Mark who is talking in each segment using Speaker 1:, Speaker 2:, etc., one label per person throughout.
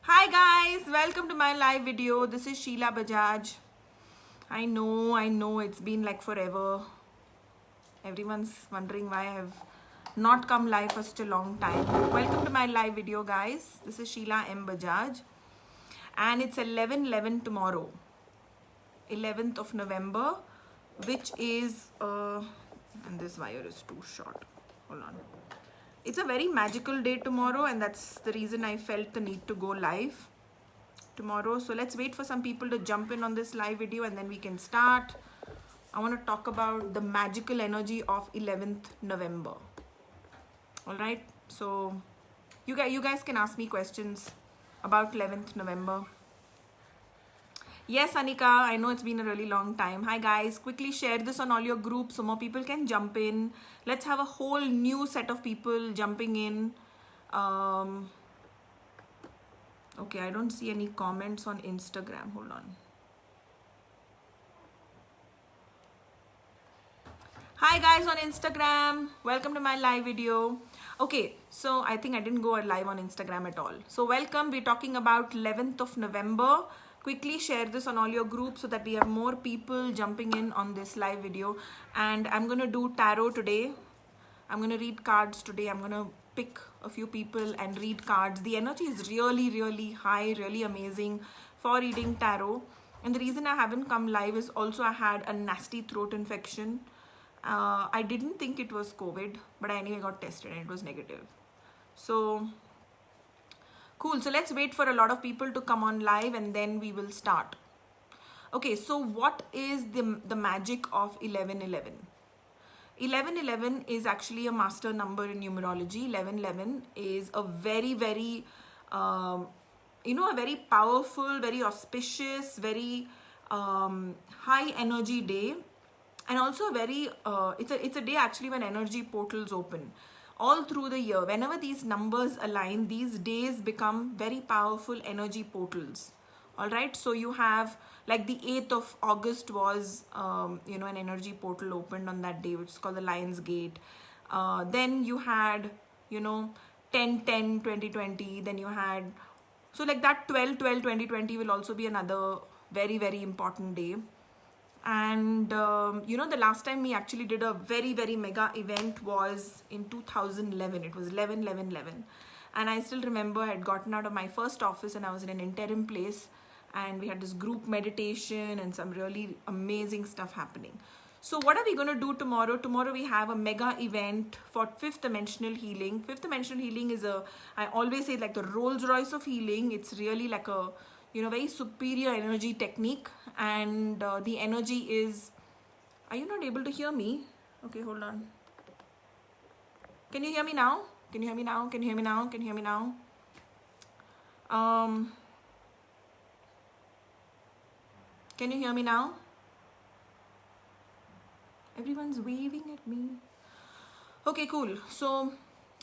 Speaker 1: Hi guys, welcome to my live video. This is Sheila Bajaj. I know, it's been like forever. Everyone's wondering why I have not come live for such a long time. Welcome to my live video, guys. This is Sheila M. Bajaj, and it's 11:11 tomorrow, 11th of November, which is and this wire is too short. Hold on. It's a very magical day tomorrow, and that's the reason I felt the need to go live tomorrow. So let's wait for some people to jump in on this live video and then we can start. I want to talk about the magical energy of 11th November. All right. So you guys can ask me questions about 11th November. Yes, Anika, I know it's been a really long time. Hi guys, quickly share this on all your groups so more people can jump in. Let's have a whole new set of people jumping in. Okay, I don't see any comments on Instagram. Hold on. Hi guys on Instagram. Welcome to my live video. Okay, so I think I didn't go live on Instagram at all. So welcome. We're talking about 11th of November. Quickly share this on all your groups so that we have more people jumping in on this live video. And I'm going to do tarot today. I'm going to read cards today. I'm going to pick a few people and read cards. The energy is really, really high, really amazing for reading tarot. And the reason I haven't come live is also I had a nasty throat infection. I didn't think it was COVID, but I anyway got tested and it was negative. So cool. So let's wait for a lot of people to come on live and then we will start. Okay, so what is the magic of 1111? 1111 is actually a master number in numerology. 1111 is a very, very, a very powerful, very auspicious, very high energy day. And also a very, it's a day actually when energy portals open. All through the year, whenever these numbers align, these days become very powerful energy portals. All right, so you have like the 8th of August was, an energy portal opened on that day, which is called the Lion's Gate. Then you had, 10/10/2020. Then you had, so like that 12/12/2020 will also be another very, very important day. And the last time we actually did a very, very mega event was in 2011. It was 11/11/11, and I still remember I had gotten out of my first office and I was in an interim place, and we had this group meditation and some really amazing stuff happening. So what are we going to do tomorrow? Tomorrow we have a mega event for fifth dimensional healing. Fifth dimensional healing is I always say like the Rolls Royce of healing. It's really like a very superior energy technique, and the energy is, are you not able to hear me? Okay, hold on. Can you hear me now? Can you hear me now? Can you hear me now? Can you hear me now? Can you hear me now? Everyone's waving at me. Okay, cool. So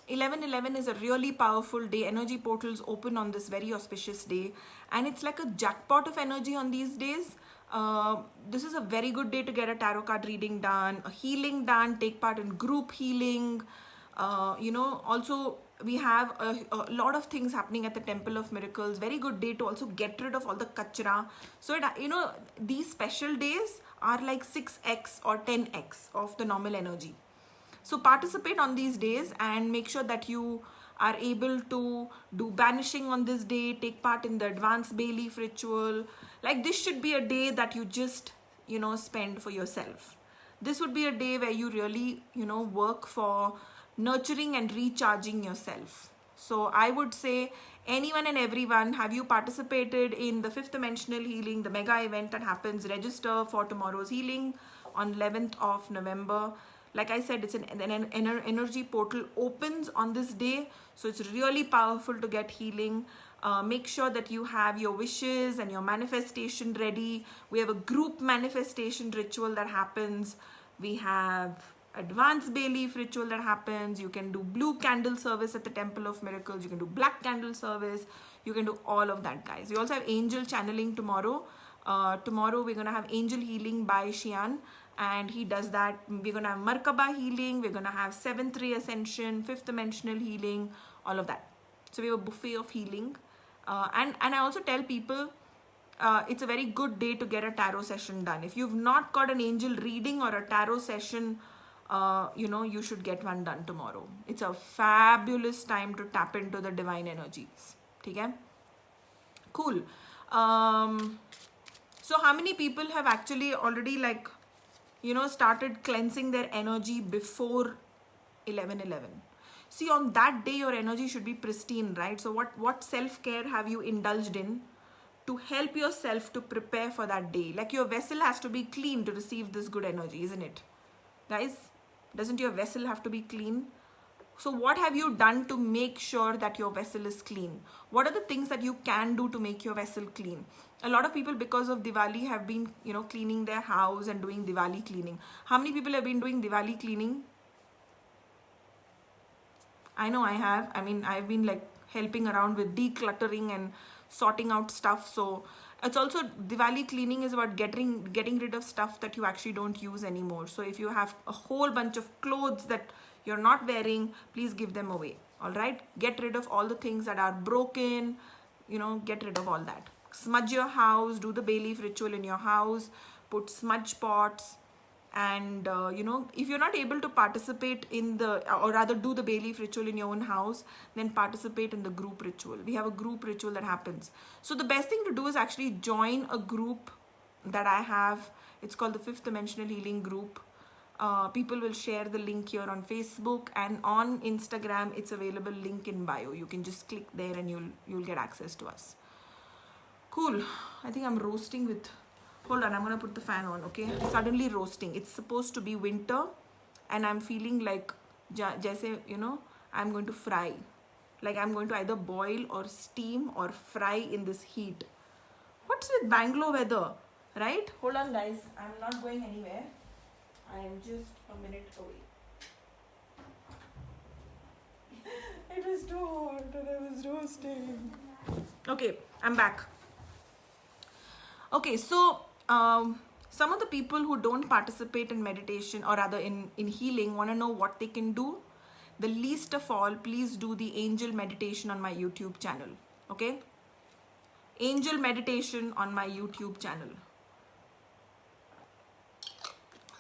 Speaker 1: 11/11 is a really powerful day. Energy portals open on this very auspicious day, and it's like a jackpot of energy on these days. This is a very good day to get a tarot card reading done, a healing done, take part in group healing. Also we have a lot of things happening at the Temple of Miracles. Very good day to also get rid of all the kachra. So these special days are like 6x or 10x of the normal energy. So participate on these days and make sure that you are able to do banishing on this day, take part in the advanced bay leaf ritual. Like this should be a day that you just, spend for yourself. This would be a day where you really, work for nurturing and recharging yourself. So I would say anyone and everyone, have you participated in the fifth dimensional healing, the mega event that happens? Register for tomorrow's healing on 11th of November. Like I said, it's an energy portal opens on this day. So it's really powerful to get healing. Make sure that you have your wishes and your manifestation ready. We have a group manifestation ritual that happens. We have advanced bay leaf ritual that happens. You can do blue candle service at the Temple of Miracles. You can do black candle service. You can do all of that, guys. We also have angel channeling tomorrow. Tomorrow we're going to have angel healing by Shian, and he does that. We're going to have Markaba healing. We're going to have 7th ray ascension, 5th dimensional healing, all of that. So we have a buffet of healing. And I also tell people it's a very good day to get a tarot session done. If you've not got an angel reading or a tarot session, you should get one done tomorrow. It's a fabulous time to tap into the divine energies. Okay? Cool. So how many people have actually already started cleansing their energy before 11/11? See, on that day your energy should be pristine, right? So what self-care have you indulged in to help yourself to prepare for that day? Like, your vessel has to be clean to receive this good energy, isn't it, guys? Doesn't your vessel have to be clean? So what have you done to make sure that your vessel is clean? What are the things that you can do to make your vessel clean? A lot of people, because of Diwali, have been, cleaning their house and doing Diwali cleaning. How many people have been doing Diwali cleaning? I know I have. I mean, I've been helping around with decluttering and sorting out stuff. So it's also, Diwali cleaning is about getting rid of stuff that you actually don't use anymore. So if you have a whole bunch of clothes that you're not wearing, please give them away. All right, get rid of all the things that are broken. Get rid of all that. Smudge your house, do the bay leaf ritual in your house, put smudge pots. And if you're not able to participate in or rather do the bay leaf ritual in your own house, then participate in the group ritual. We have a group ritual that happens. So the best thing to do is actually join a group that I have. It's called the Fifth Dimensional Healing Group. People will share the link here on Facebook, and on Instagram it's available, link in bio. You can just click there and you'll get access to us. Cool. I think I'm roasting with, hold on, I'm gonna put the fan on. Okay, suddenly roasting. It's supposed to be winter and I'm feeling like I'm going to fry. Like I'm going to either boil or steam or fry in this heat. What's with Bangalore weather, right? Hold on, guys, I'm not going anywhere. I am just a minute away. It was too hot and I was roasting. Okay, I'm back. Okay, so some of the people who don't participate in meditation, or rather in healing, want to know what they can do. The least of all, please do the angel meditation on my YouTube channel. Okay? Angel meditation on my YouTube channel.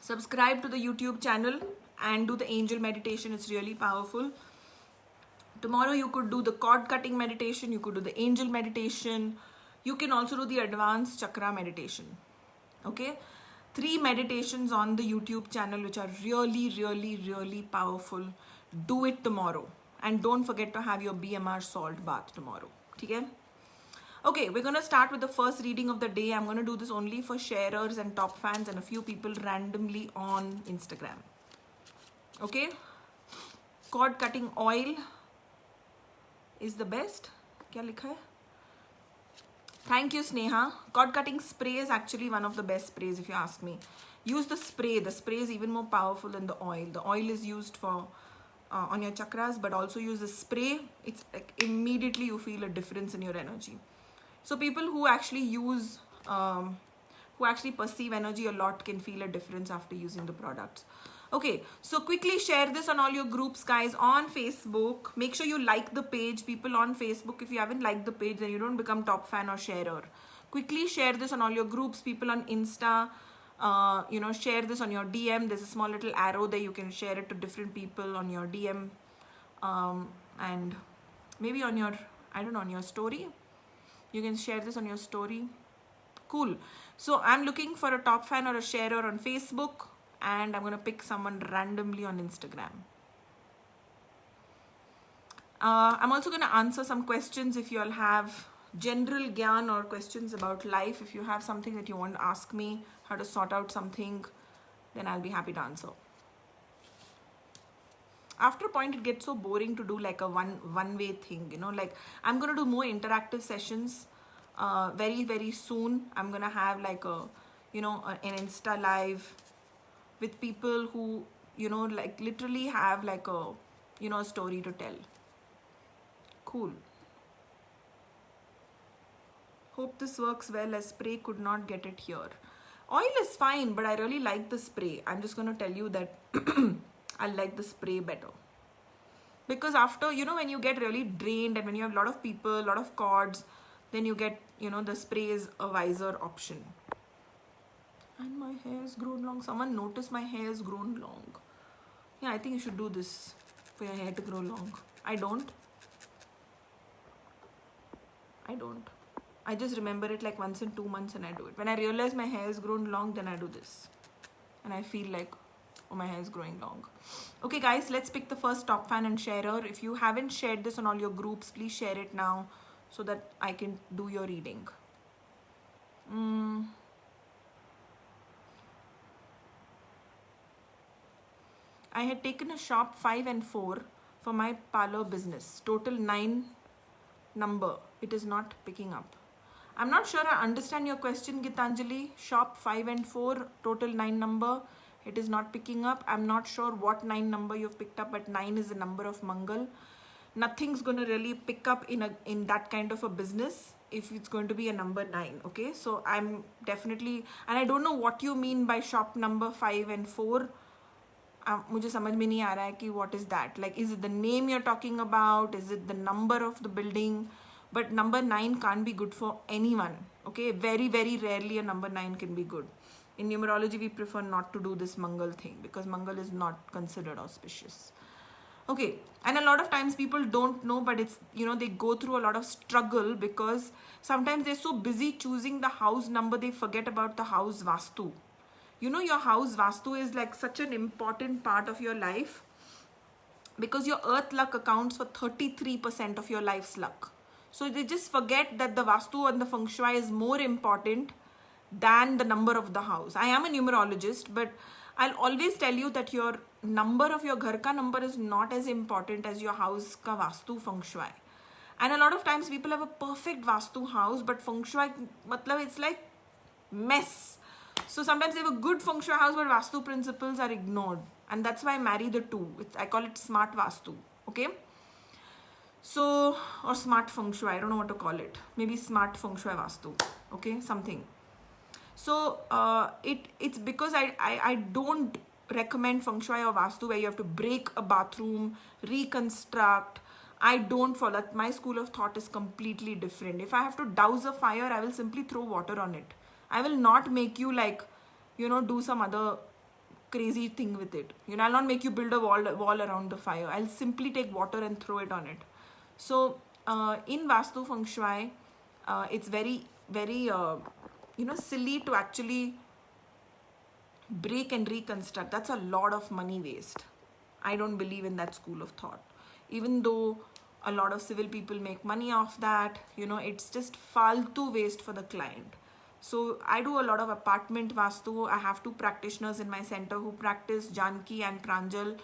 Speaker 1: Subscribe to the YouTube channel and do the angel meditation. It's really powerful. Tomorrow you could do the cord cutting meditation. You could do the angel meditation. You can also do the advanced chakra meditation. Okay? 3 meditations on the YouTube channel which are really, really, really powerful. Do it tomorrow. And don't forget to have your BMR salt bath tomorrow. Okay? Okay, we're going to start with the first reading of the day. I'm going to do this only for sharers and top fans and a few people randomly on Instagram. Okay? Cord cutting oil is the best. Kya likha hai? Thank you, Sneha. Cord cutting spray is actually one of the best sprays if you ask me. Use the spray. The spray is even more powerful than the oil. The oil is used for on your chakras, but also use the spray. It's like immediately you feel a difference in your energy. So people who actually use, who actually perceive energy a lot can feel a difference after using the products. Okay, so quickly share this on all your groups, guys, on Facebook. Make sure you like the page. People on Facebook, if you haven't liked the page, then you don't become top fan or sharer. Quickly share this on all your groups. People on Insta, share this on your DM. There's a small little arrow there. You can share it to different people on your DM. And maybe on your, on your story. You can share this on your story. Cool. So I'm looking for a top fan or a sharer on Facebook, and I'm going to pick someone randomly on Instagram. I'm also going to answer some questions if you all have general gyan or questions about life. If you have something that you want to ask me, how to sort out something, then I'll be happy to answer. After a point, it gets so boring to do like a one-way thing, like I'm going to do more interactive sessions very, very soon. I'm going to have like a, an Insta live with people who, like literally have like a, a story to tell. Cool. Hope this works well, as spray could not get it here. Oil is fine, but I really like the spray. I'm just going to tell you that I like the spray better. because after, when you get really drained and when you have a lot of people, a lot of cords, then you get, the spray is a wiser option. And my hair has grown long. Someone noticed my hair has grown long. Yeah, I think you should do this for your hair to grow long. I don't. I just remember it like once in 2 months and I do it. When I realize my hair has grown long, then I do this. And I feel like, oh, my hair is growing long. Okay, guys, let's pick the first top fan and sharer. If you haven't shared this on all your groups, please share it now so that I can do your reading. I had taken a shop 5 and 4 for my parlor business. Total 9 number. It is not picking up. I'm not sure I understand your question, Gitanjali. Shop 5 and 4, total 9 number. It is not picking up. I'm not sure what 9 number you've picked up, but 9 is the number of Mangal. Nothing's going to really pick up in that kind of a business if it's going to be a number 9. Okay, so I'm definitely, and I don't know what you mean by shop number 5 and 4. मुझे समझ में नहीं आ रहा है कि what is that? Like, is it the name you're talking about? Is it the number of the building? But number 9 can't be good for anyone. Okay, very, very rarely a number 9 can be good. In numerology, we prefer not to do this Mangal thing because Mangal is not considered auspicious. Okay, and a lot of times people don't know, but it's, they go through a lot of struggle because sometimes they're so busy choosing the house number, they forget about the house Vastu. Your house Vastu is like such an important part of your life because your earth luck accounts for 33% of your life's luck. So they just forget that the Vastu and the Feng Shui is more important than the number of the house. I am a numerologist, but I'll always tell you that your number of your ghar ka number is not as important as your house ka Vastu Feng Shui. And a lot of times people have a perfect Vastu house, but Feng Shui, matlab, it's like mess. So sometimes they have a good Feng Shui house, but Vastu principles are ignored. And that's why I marry the two. I call it smart Vastu. Okay? So, or smart Feng Shui. I don't know what to call it. Maybe smart Feng Shui Vastu. Okay? Something. So, it's because I don't recommend Feng Shui or Vastu where you have to break a bathroom, reconstruct. I don't follow. My school of thought is completely different. If I have to douse a fire, I will simply throw water on it. I will not make you like, do some other crazy thing with it. I'll not make you build a wall around the fire. I'll simply take water and throw it on it. So in Vastu Feng Shui, it's very, very, silly to actually break and reconstruct. That's a lot of money waste. I don't believe in that school of thought. Even though a lot of civil people make money off that, it's just faltu waste for the client. So I do a lot of apartment Vastu. I have 2 practitioners in my center who practice, Janki and Pranjal.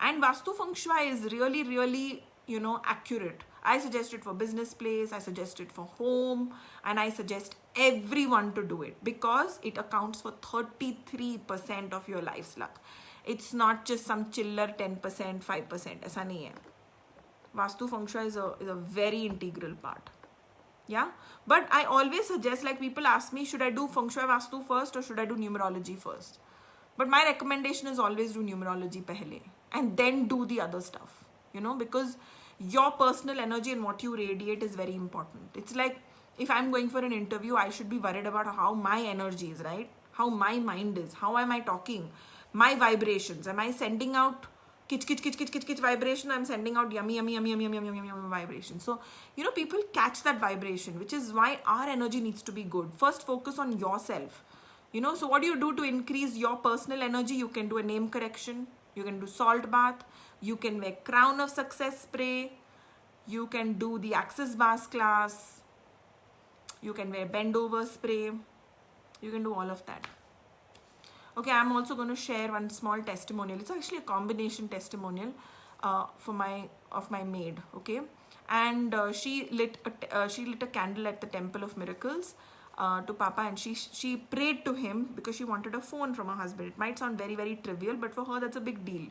Speaker 1: And Vastu Feng Shui is really, really, accurate. I suggest it for business place, I suggest it for home, and I suggest everyone to do it because it accounts for 33% of your life's luck. It's not just some chiller 10%, 5%. Aisa nahi hai. Vastu Feng Shui is a very integral part. Yeah, but I always suggest, like people ask me, should I do Feng Shui Vastu first or should I do numerology first? But my recommendation is always do numerology pehle and then do the other stuff, because your personal energy and what you radiate is very important. It's like if I'm going for an interview, I should be worried about how my energy is, right? How my mind is, how am I talking, my vibrations, am I sending out kitch vibration, I'm sending out yummy vibration. So people catch that vibration, which is why our energy needs to be good. First focus on yourself. So what do you do to increase your personal energy? You can do a name correction, you can do salt bath, you can wear crown of success spray, you can do the Access Bars class, you can wear bend over spray, you can do all of that. Okay, I'm also going to share one small testimonial. It's actually a combination testimonial of my maid. Okay, and she lit a candle at the Temple of Miracles to Papa, and she prayed to him because she wanted a phone from her husband. It might sound very, very trivial, but for her that's a big deal,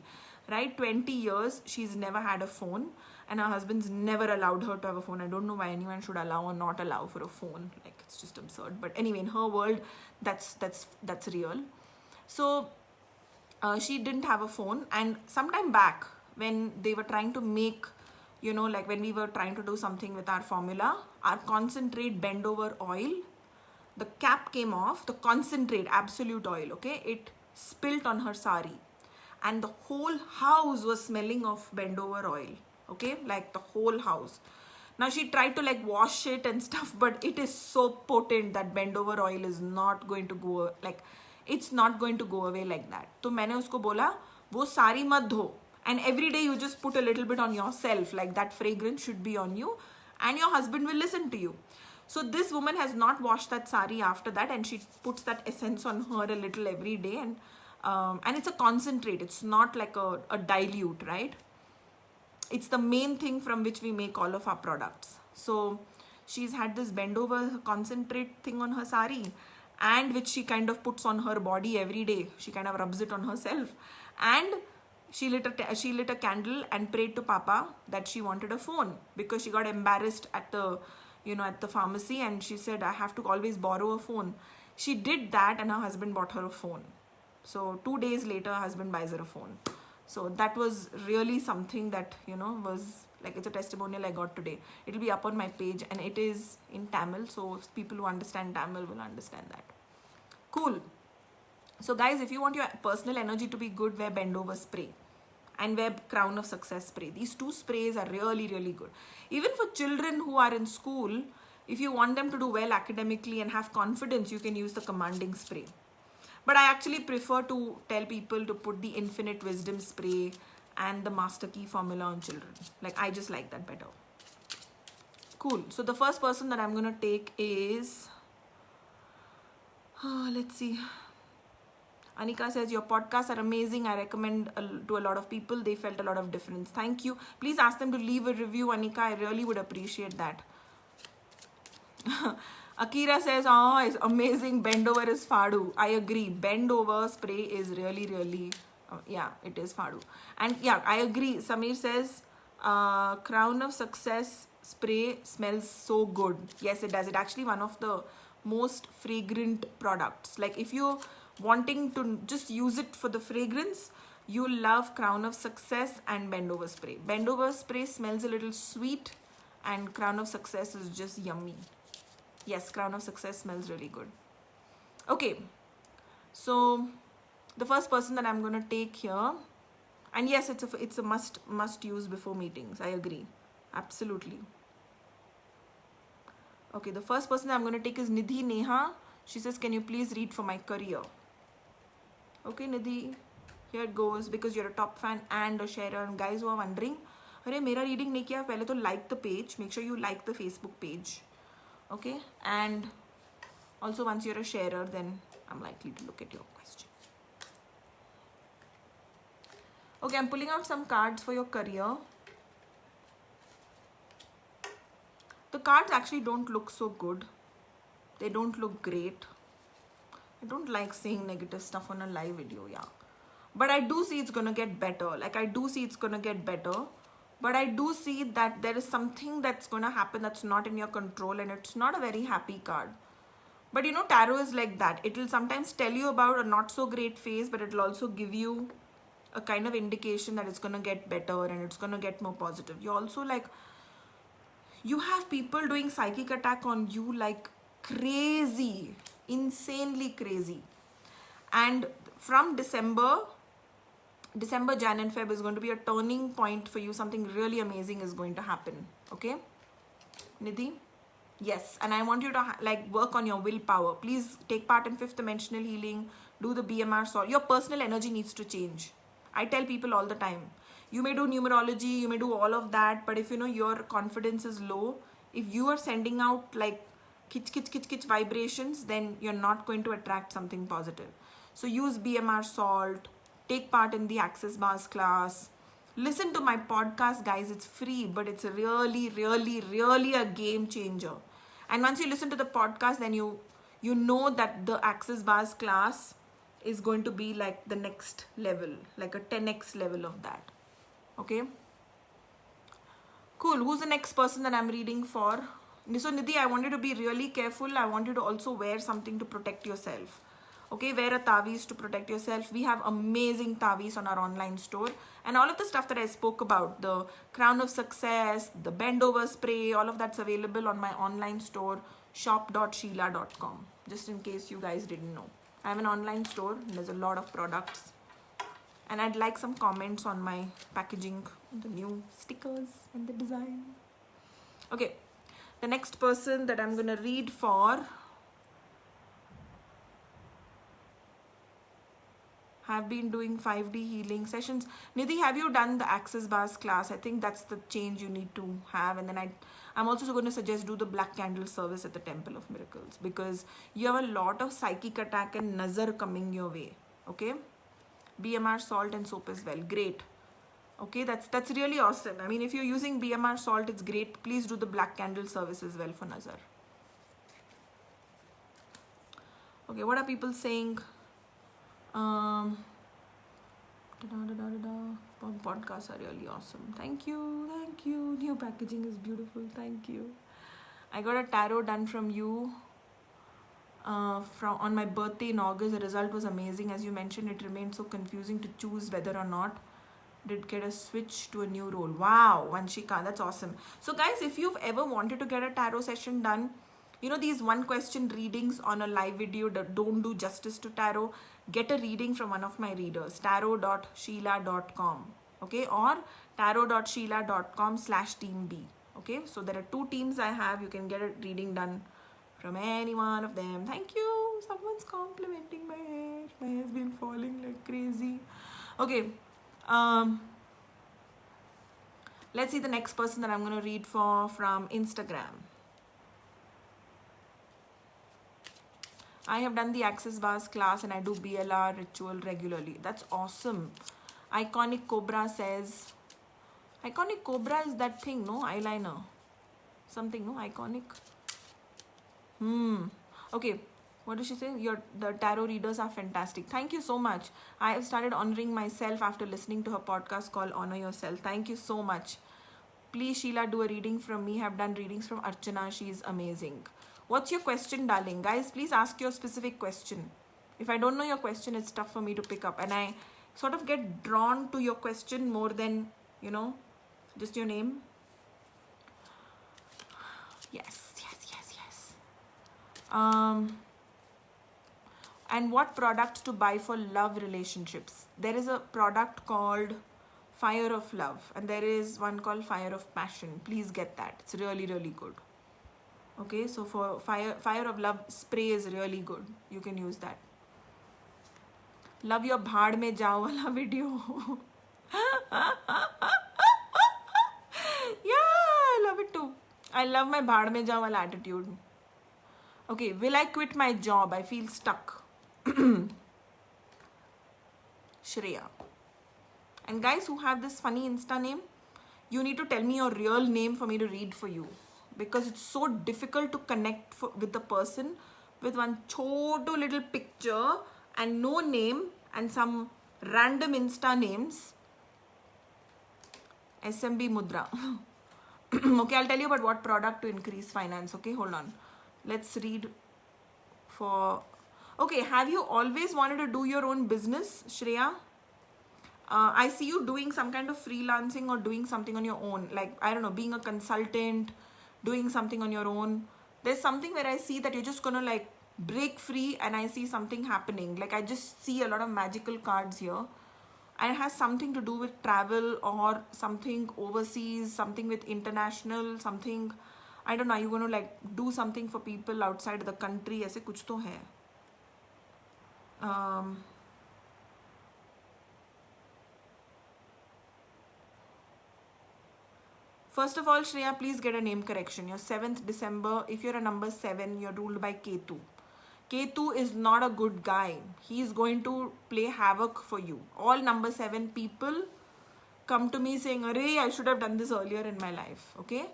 Speaker 1: right? 20 years she's never had a phone, and her husband's never allowed her to have a phone. I don't know why anyone should allow or not allow for a phone. Like, it's just absurd. But anyway, in her world, that's real. So she didn't have a phone, and sometime back when they were trying to make, like when we were trying to do something with our formula, our concentrate bend over oil, the cap came off, the concentrate absolute oil, okay, it spilt on her sari, and the whole house was smelling of bend over oil, okay, like the whole house. Now she tried to like wash it and stuff, but it is so potent that bend over oil is not going to go, like it's not going to go away like that. तो मैंने उसको बोला वो सारी मत धो, and every day you just put a little bit on yourself, like that fragrance should be on you and your husband will listen to you. So this woman has not washed that sari after that, and she puts that essence on her a little every day, and it's a concentrate, it's not like a dilute, right? It's the main thing from which we make all of our products. So she's had this bend over concentrate thing on her sari, and which she kind of puts on her body every day. She kind of rubs it on herself, and she lit a candle and prayed to Papa that she wanted a phone, because she got embarrassed at the at the pharmacy, and she said, I have to always borrow a phone. She did that, and her husband bought her a phone. So 2 days later, her husband buys her a phone. So that was really something that was like, it's a testimonial I got today. It'll be up on my page, and it is in Tamil, so people who understand Tamil will understand that. Cool. So guys, if you want your personal energy to be good, wear bend over spray and wear crown of success spray. These two sprays are really, really good. Even for children who are in school, if you want them to do well academically and have confidence, you can use the commanding spray. But I actually prefer to tell people to put the infinite wisdom spray and the master key formula on children. Like, I just like that better. Cool. So the first person that I'm going to take is, let's see. Anika says, your podcasts are amazing. I recommend to a lot of people. They felt a lot of difference. Thank you. Please ask them to leave a review, Anika. I really would appreciate that. Akira says, oh, it's amazing. Bend over is Fadu. I agree. Bend over spray is really, really, yeah, it is Fadu. And yeah, I agree. Samir says, Crown of Success spray smells so good. Yes, it does. It's actually one of the most fragrant products. Like, if you're wanting to just use it for the fragrance, you love Crown of Success and Bend Over spray. Bend Over spray smells a little sweet, and Crown of Success is just yummy. Yes, Crown of Success smells really good. Okay, so the first person that I'm going to take here, and yes, it's a must use before meetings. I agree, absolutely. Okay, the first person that I'm going to take is Nidhi Neha. She says, can you please read for my career? Okay, Nidhi, here it goes, because you're a top fan and a sharer. And guys who are wondering, अरे मेरा reading नहीं किया, पहले तो like the page. Make sure you like the Facebook page. Okay, and also once you're a sharer, then I'm likely to look at your question. Okay, I'm pulling out some cards for your career. The cards actually don't look so good. They don't look great. I don't like saying negative stuff on a live video, yeah. But I do see it's gonna get better. Like, I do see it's gonna get better. But I do see that there is something that's gonna happen that's not in your control, and it's not a very happy card. But tarot is like that. It will sometimes tell you about a not so great phase, but it will also give you a kind of indication that it's gonna get better and it's gonna get more positive. You also, like, you have people doing psychic attack on you like crazy, insanely crazy. And from December, Jan and Feb is going to be a turning point for you. Something really amazing is going to happen. Okay, Nidhi? Yes, and I want you to work on your willpower. Please take part in 5th dimensional healing. Do the BMR sort. Your personal energy needs to change. I tell people all the time. You may do numerology, you may do all of that, but if your confidence is low, if you are sending out like kitch vibrations, then you're not going to attract something positive. So use BMR salt, take part in the Access Bars class, listen to my podcast, guys. It's free, but it's really, really, really a game changer. And once you listen to the podcast, then you know that the Access Bars class is going to be like the next level, like a 10x level of that. Okay, cool. Who's the next person that I'm reading for? So Nidhi, I want you to be really careful. I want you to also wear something to protect yourself. Okay, wear a tavis to protect yourself. We have amazing tavis on our online store, and all of the stuff that I spoke about, the crown of success, the bend over spray, all of that's available on my online store, shop.sheila.com, just in case you guys didn't know. I have an online store and there's a lot of products, and I'd like some comments on my packaging, the new stickers and the design. Okay, the next person that I'm gonna read for have been doing 5D healing sessions. Nidhi, have you done the Access Bars class? I think that's the change you need to have. And then I'm also going to suggest do the black candle service at the Temple of Miracles, because you have a lot of psychic attack and nazar coming your way. Okay, BMR salt and soap as well. Great. Okay, that's really awesome. I mean, if you're using BMR salt, it's great. Please do the black candle service as well for nazar. Okay, what are people saying? Podcasts are really awesome. Thank you. New packaging is beautiful. Thank you. I got a tarot done from you from on my birthday in August. The result was amazing. As you mentioned, it remained so confusing to choose whether or not did get a switch to a new role. Wow, Vanshika, that's awesome. So guys, if you've ever wanted to get a tarot session done, you know, these one question readings on a live video that don't do justice to tarot, get a reading from one of my readers, tarot.sheila.com, okay, or tarot.sheila.com/team B. Okay, so there are 2 teams I have. You can get a reading done from any one of them. Thank you. Someone's complimenting my hair. My hair's been falling like crazy. Okay, let's see the next person that I'm going to read for from Instagram. I have done the Access Bars class and I do BLR ritual regularly. That's awesome. Iconic Cobra says, Iconic Cobra is that thing, no? Eyeliner. Something, no? Iconic. Okay. What does she say? The tarot readers are fantastic. Thank you so much. I have started honoring myself after listening to her podcast called Honor Yourself. Thank you so much. Please, Sheila, do a reading from me. I have done readings from Archana. She is amazing. What's your question, darling? Guys, please ask your specific question. If I don't know your question, it's tough for me to pick up. And I sort of get drawn to your question more than, you know, just your name. Yes. And what products to buy for love relationships? There is a product called Fire of Love, and there is one called Fire of Passion. Please get that. It's really, really good. Okay, so for Fire of Love spray is really good. You can use that. Love your bhaad mein jao wala video. Yeah, I love it too. I love my bhaad mein jao wala attitude. Okay, will I quit my job? I feel stuck. Shreya. And guys who have this funny Insta name, you need to tell me your real name for me to read for you, because it's so difficult to connect with the person with one choto little picture and no name and some random Insta names. SMB Mudra. Okay, I'll tell you about what product to increase finance. Okay, hold on. Let's read for... Okay, have you always wanted to do your own business, Shreya? I see you doing some kind of freelancing or doing something on your own. Like, I don't know, being a consultant, doing something on your own. There's something where I see that you're just gonna like break free and I see something happening. Like, I just see a lot of magical cards here. And it has something to do with travel or something overseas, something with international, something... I don't know, you're going to like do something for people outside the country. ऐसे कुछ तो है. First of all, Shreya, please get a name correction. Your 7th December, if you're a number 7, you're ruled by Ketu. Ketu is not a good guy. He is going to play havoc for you. All number 7 people come to me saying, Arey, I should have done this earlier in my life. Okay?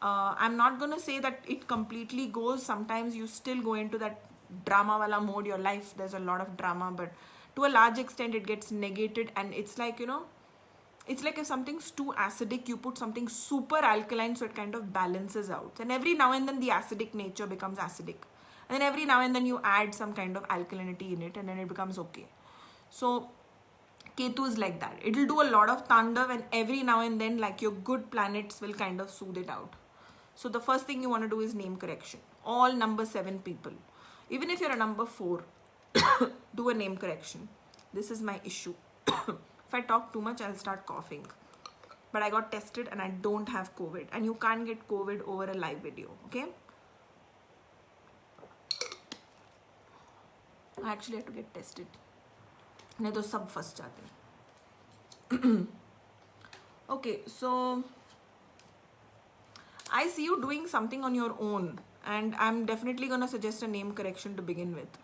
Speaker 1: I'm not going to say that it completely goes. Sometimes you still go into that drama wala mode. Your life, there's a lot of drama, but to a large extent it gets negated, and it's like, you know, it's like if something's too acidic, you put something super alkaline so it kind of balances out. And every now and then the acidic nature becomes acidic. and then every now and then you add some kind of alkalinity in it, and then it becomes okay. So Ketu is like that. It'll do a lot of Tandav, and every now and then, like, your good planets will kind of soothe it out. So the first thing you want to do is name correction. All number 7 people. Even if you're a number 4, do a name correction. This is my issue. If I talk too much, I'll start coughing. But I got tested and I don't have COVID. And you can't get COVID over a live video, okay? I actually had to get tested. नहीं तो सब फंस जाते. Okay, so I see you doing something on your own, and I'm definitely gonna suggest a name correction to begin with.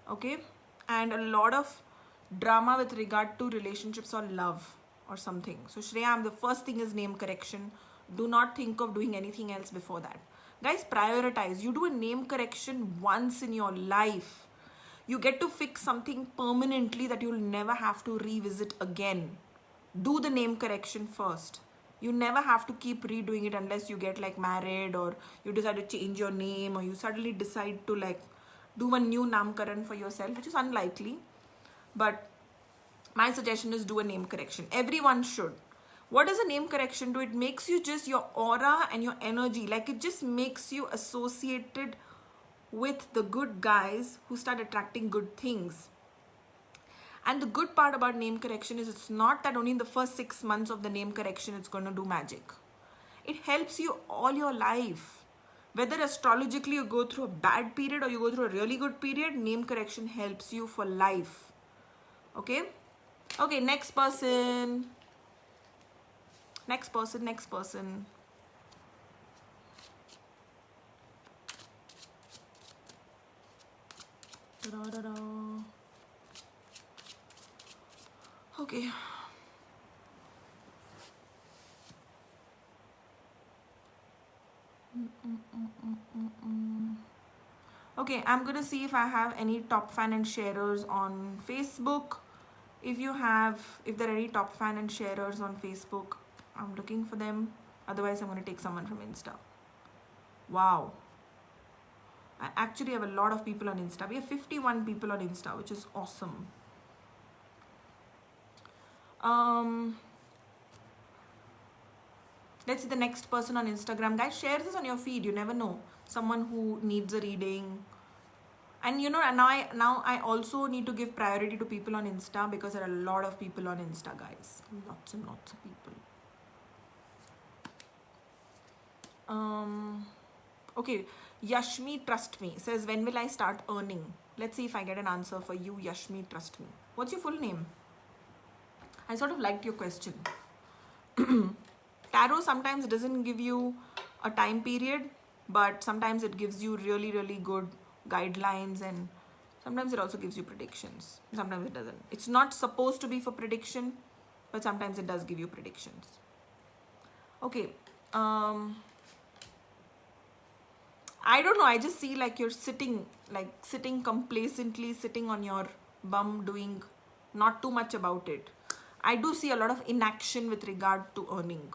Speaker 1: Okay, and a lot of drama with regard to relationships or love or something. So Shreya, the first thing is name correction. Do not think of doing anything else before that. Guys, prioritize. You do a name correction once in your life. You get to fix something permanently that you'll never have to revisit again. Do the name correction first. You never have to keep redoing it unless you get like married, or you decide to change your name, or you suddenly decide to like do a new namkaran for yourself, which is unlikely. But my suggestion is do a name correction. Everyone should. What does a name correction do? It makes you just your aura and your energy, like it just makes you associated with the good guys who start attracting good things. And the good part about name correction is it's not that only in the first 6 months of the name correction it's going to do magic. It helps you all your life. Whether astrologically you go through a bad period or you go through a really good period, name correction helps you for life. Okay? Okay, next person. Next person. Da-da-da-da. Okay. Okay, I'm gonna see if I have any top fan and sharers on Facebook. If there are any top fan and sharers on Facebook, I'm looking for them. Otherwise, I'm gonna take someone from Insta. Wow. I actually have a lot of people on Insta. We have 51 people on Insta, which is awesome. Let's see the next person on Instagram. Guys, share this on your feed. You never know. Someone who needs a reading. And you know, now I also need to give priority to people on Insta, because there are a lot of people on Insta, guys. Lots and lots of people. Okay, Yashmi Trust Me says, when will I start earning? Let's see if I get an answer for you, Yashmi Trust Me. What's your full name? I sort of liked your question. Tarot sometimes doesn't give you a time period, but sometimes it gives you really, really good guidelines, and sometimes it also gives you predictions. Sometimes it doesn't. It's not supposed to be for prediction, but sometimes it does give you predictions. Okay. I don't know. I just see like you're sitting complacently, sitting on your bum, doing not too much about it. I do see a lot of inaction with regard to earning.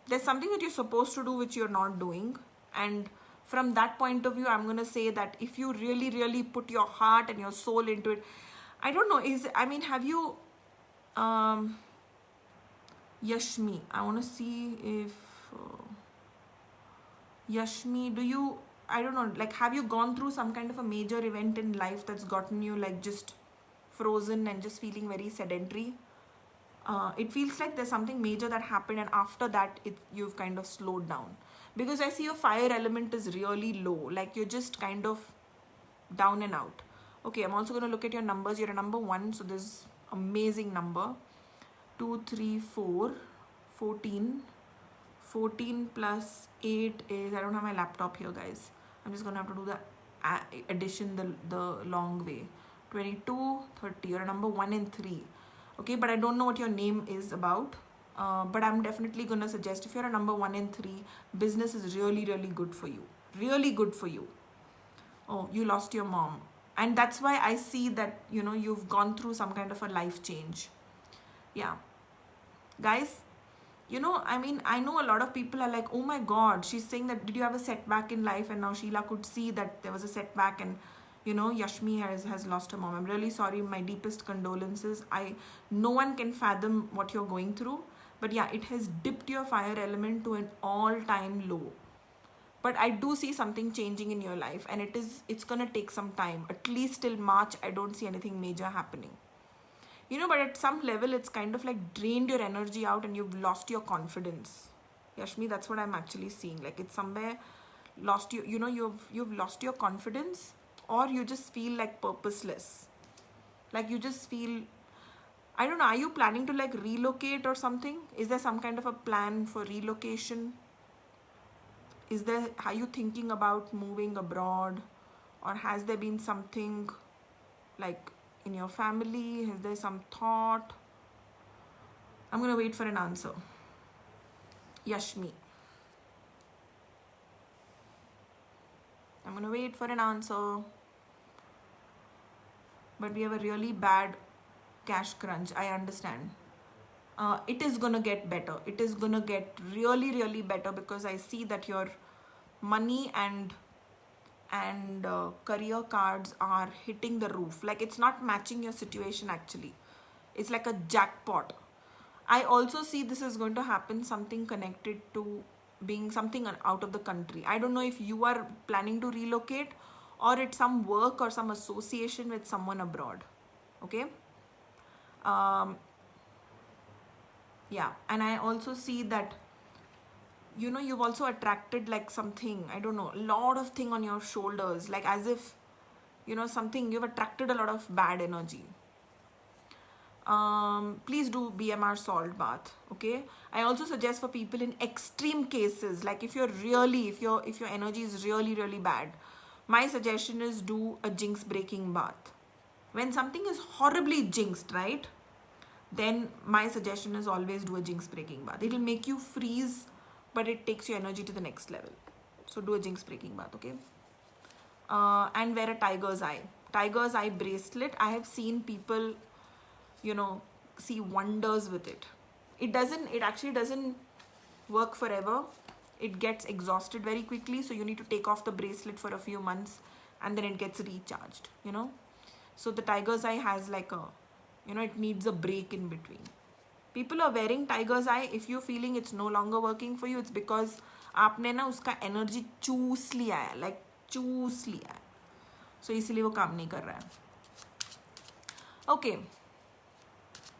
Speaker 1: There's something that you're supposed to do which you're not doing, and from that point of view, I'm going to say that if you really, really put your heart and your soul into it, I don't know, have you, Yashmi, I want to see if, Yashmi, I don't know, like, have you gone through some kind of a major event in life that's gotten you like just frozen and just feeling very sedentary? It feels like there's something major that happened, and after that, you've kind of slowed down. Because I see your fire element is really low, like you're just kind of down and out. Okay, I'm also going to look at your numbers. You're a number 1, so this amazing number. 2, 3, 4, 14. 14 plus 8 is, I don't have my laptop here, guys. I'm just going to have to do the addition the long way. 22, 30. You're a number 1 and 3. Okay, but I don't know what your name is about. But I'm definitely going to suggest, if you're a number 1 and 3, business is really, really good for you. Really good for you. Oh, you lost your mom. And that's why I see that, you know, you've gone through some kind of a life change. Yeah. Guys, you know, I mean, I know a lot of people are like, oh my god, she's saying that, did you have a setback in life? And now Sheila could see that there was a setback, and you know, Yashmi has lost her mom. I'm really sorry, my deepest condolences. No one can fathom what you're going through, but yeah, it has dipped your fire element to an all-time low. But I do see something changing in your life, and it's gonna take some time. At least till March, I don't see anything major happening. You know, but at some level, it's kind of like drained your energy out and you've lost your confidence. Yashmi, that's what I'm actually seeing. Like it's somewhere lost you know, you've lost your confidence, or you just feel like purposeless. Like you just feel, I don't know, are you planning to like relocate or something? Is there some kind of a plan for relocation? Are you thinking about moving abroad? Or has there been something like in your family? Is there some thought? I'm gonna wait for an answer. Yashmi, I'm gonna wait for an answer. But we have a really bad cash crunch, I understand. It is gonna get better. It is gonna get really, really better, because I see that your money and career cards are hitting the roof. Like it's not matching your situation actually. It's like a jackpot. I also see this is going to happen, something connected to being something out of the country. I don't know if you are planning to relocate, or it's some work or some association with someone abroad. Okay. Yeah, and I also see that, you know, you've also attracted like something, I don't know, a lot of thing on your shoulders, like as if, you know, something, you've attracted a lot of bad energy. Please do BMR salt bath. Okay, I also suggest for people in extreme cases, like if your energy is really, really bad, my suggestion is do a jinx breaking bath. When something is horribly jinxed, right, then my suggestion is always do a jinx breaking bath. It'll make you freeze, but it takes your energy to the next level. So do a jinx breaking bath. Okay. And wear a tiger's eye bracelet. I have seen people, you know, see wonders with it. It actually doesn't work forever. It gets exhausted very quickly, so you need to take off the bracelet for a few months and then it gets recharged, you know. So the tiger's eye has like a, you know, it needs a break in between. People are wearing tiger's eye. If you're feeling it's no longer working for you, it's because आपने ना उसका energy चूस लिया है, like चूस लिया है, so इसलिए वो काम नहीं कर रहा है. Okay.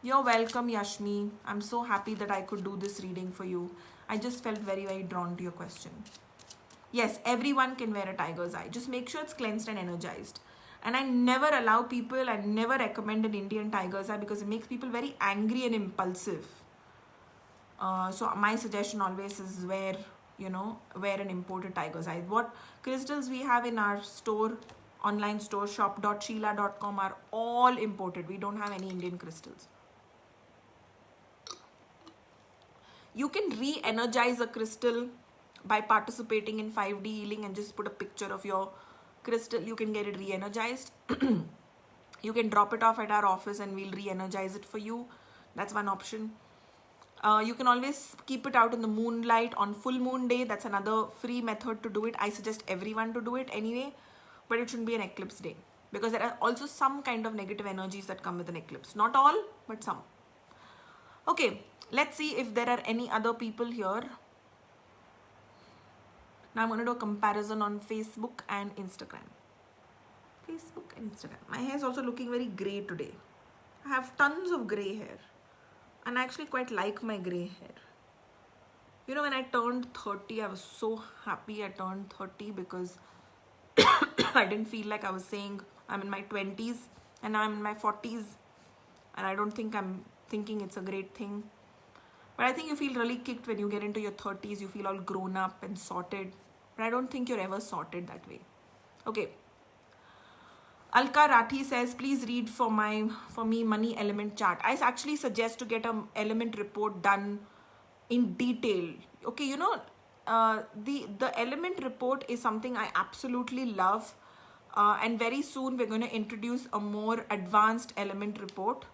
Speaker 1: You're welcome, Yashmi. I'm so happy that I could do this reading for you. I just felt very, very drawn to your question. Yes, everyone can wear a tiger's eye. Just make sure it's cleansed and energized. And I never allow people, I never recommend an Indian tiger's eye because it makes people very angry and impulsive. So my suggestion always is wear an imported tiger's eye. What crystals we have in our store, online store, shop.sheila.com, are all imported. We don't have any Indian crystals. You can re-energize a crystal by participating in 5D healing and just put a picture of your crystal. You can get it re-energized. You can drop it off at our office and we'll re-energize it for you. That's one option. You can always keep it out in the moonlight on full moon day. That's another free method to do it. I suggest everyone to do it anyway, but it shouldn't be an eclipse day because there are also some kind of negative energies that come with an eclipse. Not all, but some. Okay, let's see if there are any other people here. Now I'm going to do a comparison on Facebook and Instagram. Facebook and Instagram. My hair is also looking very grey today. I have tons of grey hair. And I actually quite like my grey hair. You know, when I turned 30, I was so happy I turned 30 because I didn't feel like I was saying I'm in my 20s and now I'm in my 40s. And I don't think I'm thinking it's a great thing. But I think you feel really kicked when you get into your 30s. You feel all grown up and sorted. But I don't think you're ever sorted that way. Okay. Alka Rathi says, please read for me money element chart. I actually suggest to get an element report done in detail. Okay, you know, the element report is something I absolutely love. And very soon we're going to introduce a more advanced element report.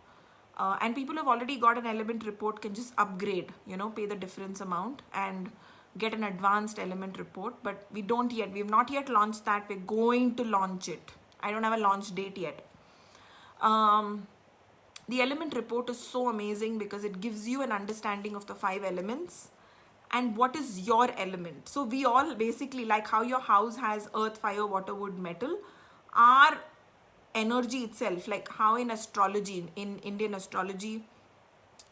Speaker 1: And people who have already got an element report can just upgrade, you know, pay the difference amount and get an advanced element report. But we don't yet, we have not yet launched that. We're going to launch it. I don't have a launch date yet. The element report is so amazing because it gives you an understanding of the 5 elements and what is your element. So we all basically, like how your house has earth, fire, water, wood, metal, our energy itself, like how in astrology, in Indian astrology,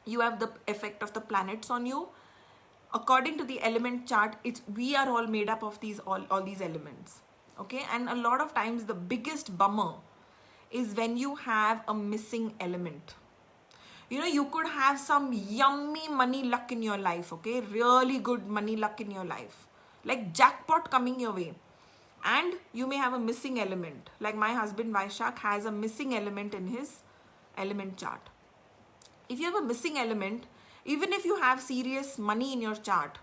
Speaker 1: you have the effect of the planets on you. According to the element chart, we are all made up of these all these elements. Okay, and a lot of times the biggest bummer is when you have a missing element. You know, you could have some yummy money luck in your life, okay, really good money luck in your life, like jackpot coming your way, and you may have a missing element. Like my husband Vaishak has a missing element in his element chart. If you have a missing element, even if you have serious money in your chart,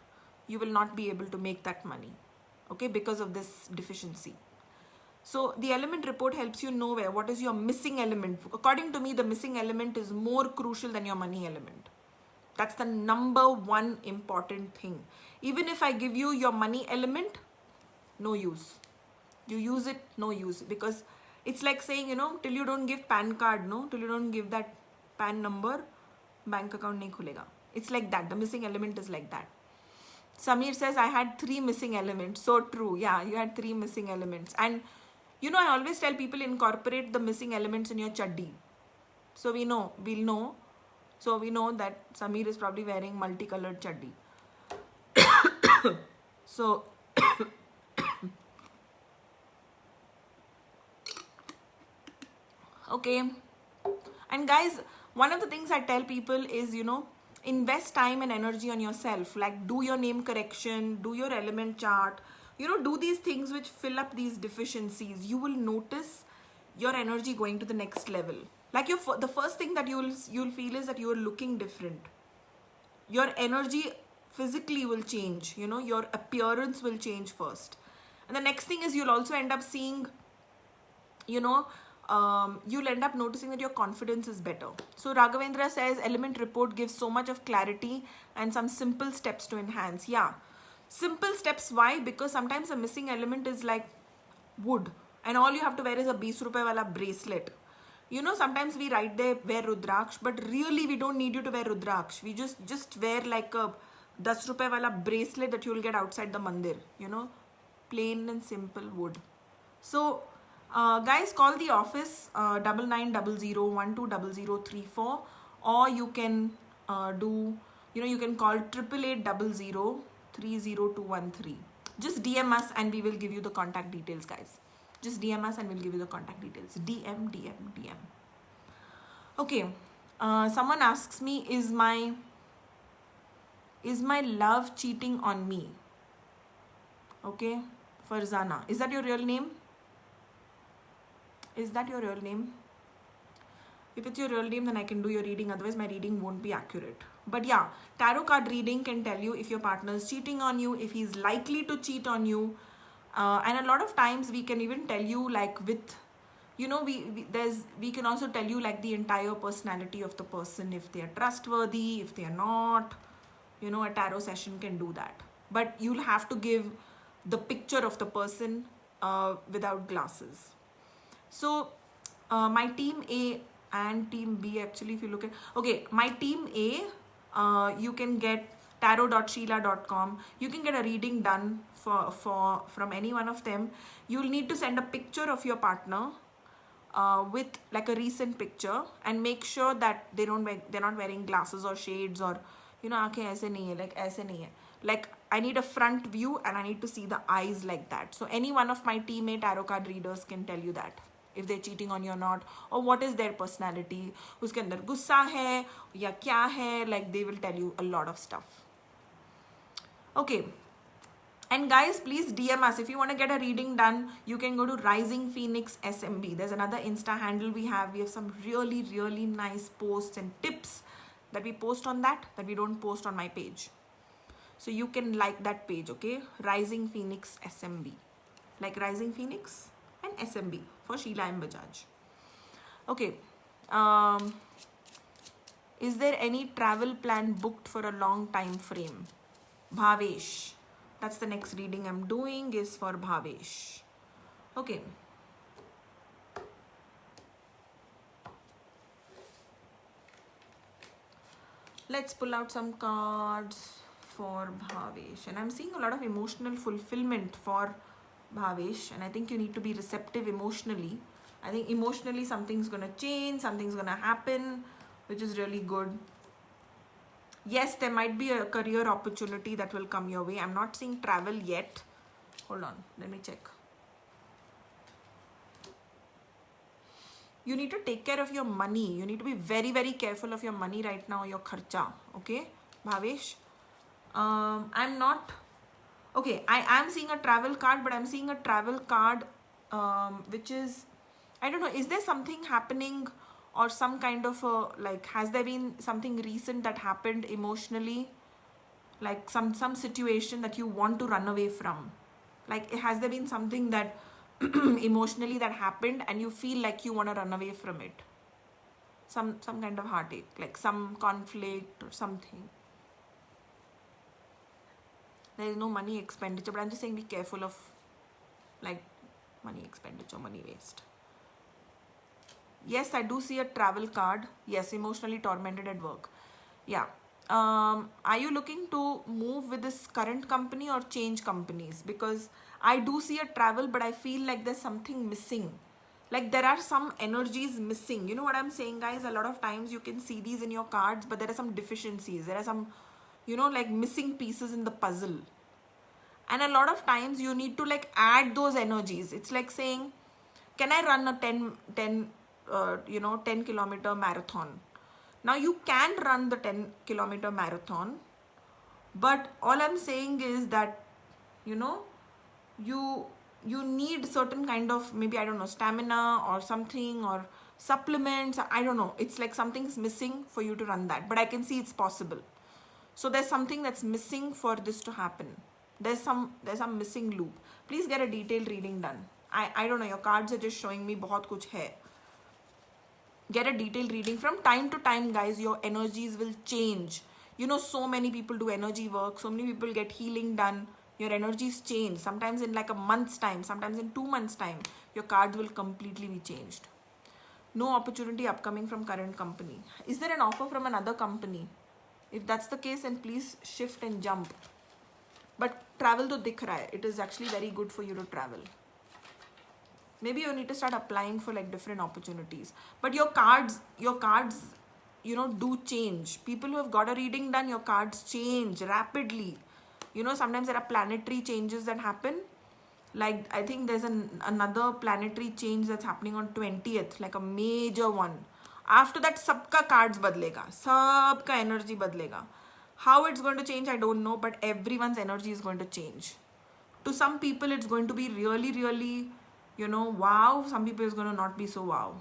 Speaker 1: you will not be able to make that money, okay, because of this deficiency. So the element report helps you know what is your missing element. According to me, the missing element is more crucial than your money element. That's the number one important thing. Even if I give you your money element, no use. You use it, no use. Because it's like saying, you know, till you don't give PAN card, no, till you don't give that PAN number, bank account nahi khulega. It's like that. The missing element is like that. Samir says, I had 3 missing elements. So true. Yeah, you had 3 missing elements. And you know, I always tell people incorporate the missing elements in your chaddi. So we'll know. So we know that Samir is probably wearing multicolored chaddi. So, okay. And guys, one of the things I tell people is, you know, invest time and energy on yourself. Like do your name correction, do your element chart. You know, do these things which fill up these deficiencies. You will notice your energy going to the next level. Like the first thing that you'll feel is that you are looking different. Your energy physically will change. You know, your appearance will change first. And the next thing is you'll also end up seeing, you know, you'll end up noticing that your confidence is better. So Raghavendra says element report gives so much of clarity and some simple steps to enhance. Yeah. Simple steps. Why? Because sometimes a missing element is like wood and all you have to wear is a 20 rupees wala bracelet. You know, sometimes we write there wear Rudraksh, but really we don't need you to wear Rudraksh. We just wear like a 10 rupees wala bracelet that you'll get outside the mandir. You know, plain and simple wood. So guys, call the office 9900120034, or you can you can call 8880 30213. Just DM us and we will give you the contact details, guys. Just DM us and we'll give you the contact details. DM. Okay. Someone asks me, is my love cheating on me? Okay. Farzana. Is that your real name? Is that your real name? If it's your real name, then I can do your reading. Otherwise, my reading won't be accurate. But yeah, tarot card reading can tell you if your partner is cheating on you, if he's likely to cheat on you. And a lot of times we can even tell you, like with, you know, we can also tell you like the entire personality of the person, if they are trustworthy, if they are not. You know, a tarot session can do that. But you'll have to give the picture of the person without glasses. So my team A and team B, actually, if you look at, okay, my team A, you can get tarot.sheila.com. You can get a reading done from any one of them. You'll need to send a picture of your partner with like a recent picture, and make sure that they're not wearing glasses or shades, or you know, aankhein aise nahi hai, like aise nahi hai. Like I need a front view and I need to see the eyes like that. So any one of my teammate tarot card readers can tell you that, if they're cheating on you or not, or what is their personality, uske andar gussa hai ya kya hai, like they will tell you a lot of stuff. Okay. And guys, please DM us. If you want to get a reading done, you can go to Rising Phoenix SMB. There's another Insta handle we have. We have some really, really nice posts and tips that we post on that we don't post on my page. So you can like that page, okay? Rising Phoenix SMB. Like Rising Phoenix and SMB for Sheila M. Bajaj. Okay. Is there any travel plan booked for a long time frame? Bhavesh. That's the next reading I'm doing is for Bhavesh. Okay. Let's pull out some cards for Bhavesh. And I'm seeing a lot of emotional fulfillment for Bhavesh. And I think you need to be receptive emotionally. I think emotionally something's going to change, something's going to happen, which is really good. Yes, there might be a career opportunity that will come your way. I'm not seeing travel yet. Hold on, let me check. You need to take care of your money. You need to be very, very careful of your money right now, your kharcha. Okay, Bhavesh? I'm not... Okay, I am seeing a travel card, but I'm seeing a travel card which is... I don't know, is there something happening or some kind of a, like, has there been something recent that happened emotionally? Like some situation that you want to run away from? Like, has there been something that emotionally that happened and you feel like you want to run away from it? Some kind of heartache, like some conflict or something. There is no money expenditure, but I'm just saying be careful of like money expenditure, money waste. Yes, I do see a travel card. Yes, emotionally tormented at work. Yeah. Are you looking to move with this current company or change companies? Because I do see a travel, but I feel like there's something missing. Like there are some energies missing. You know what I'm saying, guys? A lot of times you can see these in your cards, but there are some deficiencies. There are some, you know, like missing pieces in the puzzle. And a lot of times you need to like add those energies. It's like saying, can I run a 10 kilometer marathon? Now you can run the 10-kilometer marathon, but all I'm saying is that, you know, you need certain kind of, maybe, I don't know, stamina or something, or supplements. I don't know. It's like something's missing for you to run that, but I can see it's possible. So there's something that's missing for this to happen. There's some missing loop. Please get a detailed reading done. I don't know, your cards are just showing me bahut kuch hai. Get a detailed reading. From time to time, guys, your energies will change. You know, so many people do energy work. So many people get healing done. Your energies change. Sometimes in like a month's time, sometimes in 2 months' time, your cards will completely be changed. No opportunity upcoming from current company. Is there an offer from another company? If that's the case, then please shift and jump. But travel to dikh raha hai. It is actually very good for you to travel. Maybe you need to start applying for like different opportunities. But your cards, you know, do change. People who have got a reading done, your cards change rapidly. You know, sometimes there are planetary changes that happen. Like, I think there's another planetary change that's happening on 20th, like a major one. After that, sabka cards badlega. Sabka energy badlega. How it's going to change, I don't know, but everyone's energy is going to change. To some people, it's going to be really, really, you know, wow. Some people it's going to not be so wow.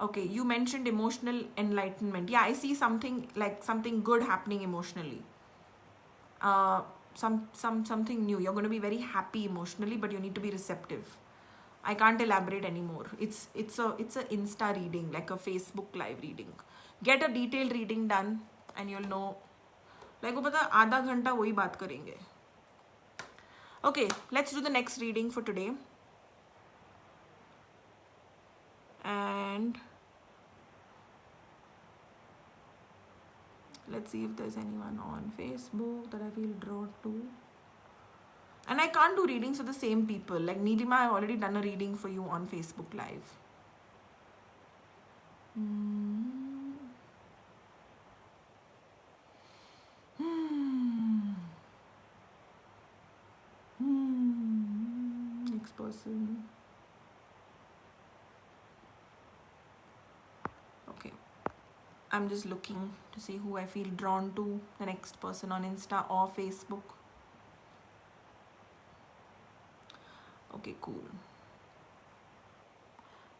Speaker 1: Okay, you mentioned emotional enlightenment. Yeah, I see something like something good happening emotionally. Something new. You're going to be very happy emotionally, but you need to be receptive. I can't elaborate anymore. It's a Insta reading, like a Facebook live reading. Get a detailed reading done and you'll know. Like वो पता आधा घंटा वही बात करेंगे. Okay, let's do the next reading for today. And let's see if there's anyone on Facebook that I feel drawn to. And I can't do readings for the same people. Like Neelima, I've already done a reading for you on Facebook Live. Next person. Okay. I'm just looking to see who I feel drawn to. The next person on Insta or Facebook. Okay, cool.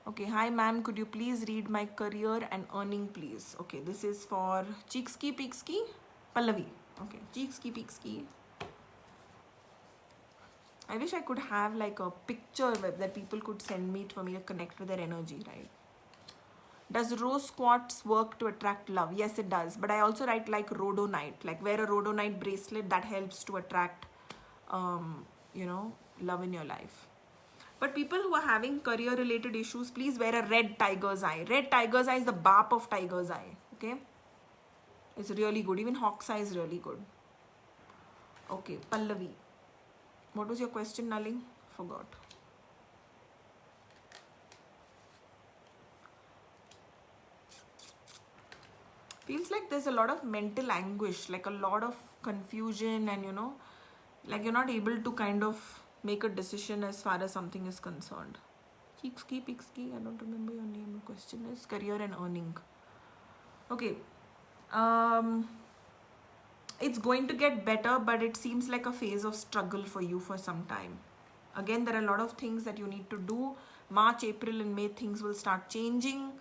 Speaker 1: Okay, hi ma'am, could you please read my career and earning, please? Okay, this is for Cheekski Peekski Pallavi. Okay, Cheekski Peekski. I wish I could have like a picture that people could send me for me to connect with their energy, right? Does rose quartz work to attract love? Yes, it does. But I also write like rhodonite. Like wear a rhodonite bracelet that helps to attract, love in your life. But people who are having career related issues, please wear a red tiger's eye. Red tiger's eye is the barb of tiger's eye. Okay? It's really good. Even hawk's eye is really good. Okay, Pallavi. What was your question, Naling? Forgot. Feels like there's a lot of mental anguish, like a lot of confusion, and like you're not able to kind of make a decision as far as something is concerned. Pixki, I don't remember your name. The question is career and earning. Okay. It's going to get better, but it seems like a phase of struggle for you for some time. Again, there are a lot of things that you need to do. March, April and May, things will start changing.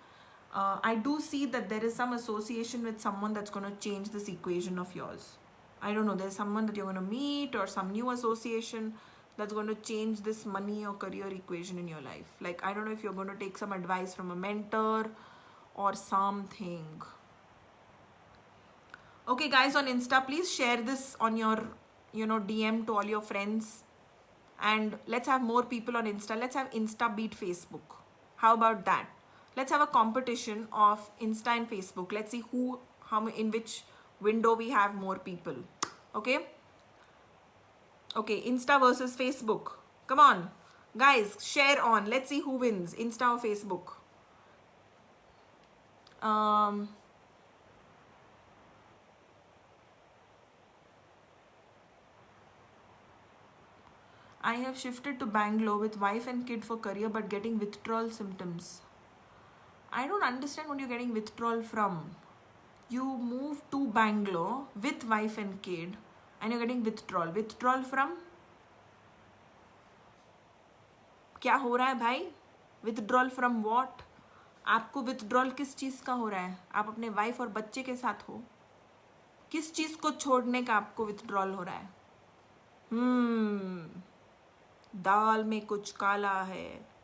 Speaker 1: I do see that there is some association with someone that's going to change this equation of yours. I don't know, there's someone that you're going to meet or some new association that's going to change this money or career equation in your life. Like, I don't know if you're going to take some advice from a mentor or something. Okay, guys, on Insta, please share this on your, DM to all your friends. And let's have more people on Insta. Let's have Insta beat Facebook. How about that? Let's have a competition of Insta and Facebook. Let's see in which window we have more people. Okay? Okay, Insta versus Facebook. Come on. Guys, share on. Let's see who wins, Insta or Facebook. I have shifted to Bangalore with wife and kid for career but getting withdrawal symptoms. I don't understand what you're getting withdrawal from. You moved to Bangalore with wife and kid and you're getting withdrawal. Withdrawal from? क्या हो रहा है भाई? Withdrawal from what? आपको withdrawal किस चीज़ का हो रहा है? आप अपने वाइफ और बच्चे के साथ हो? किस चीज़ को छोड़ने का आपको withdrawal हो रहा है? दाल में कुछ काला है.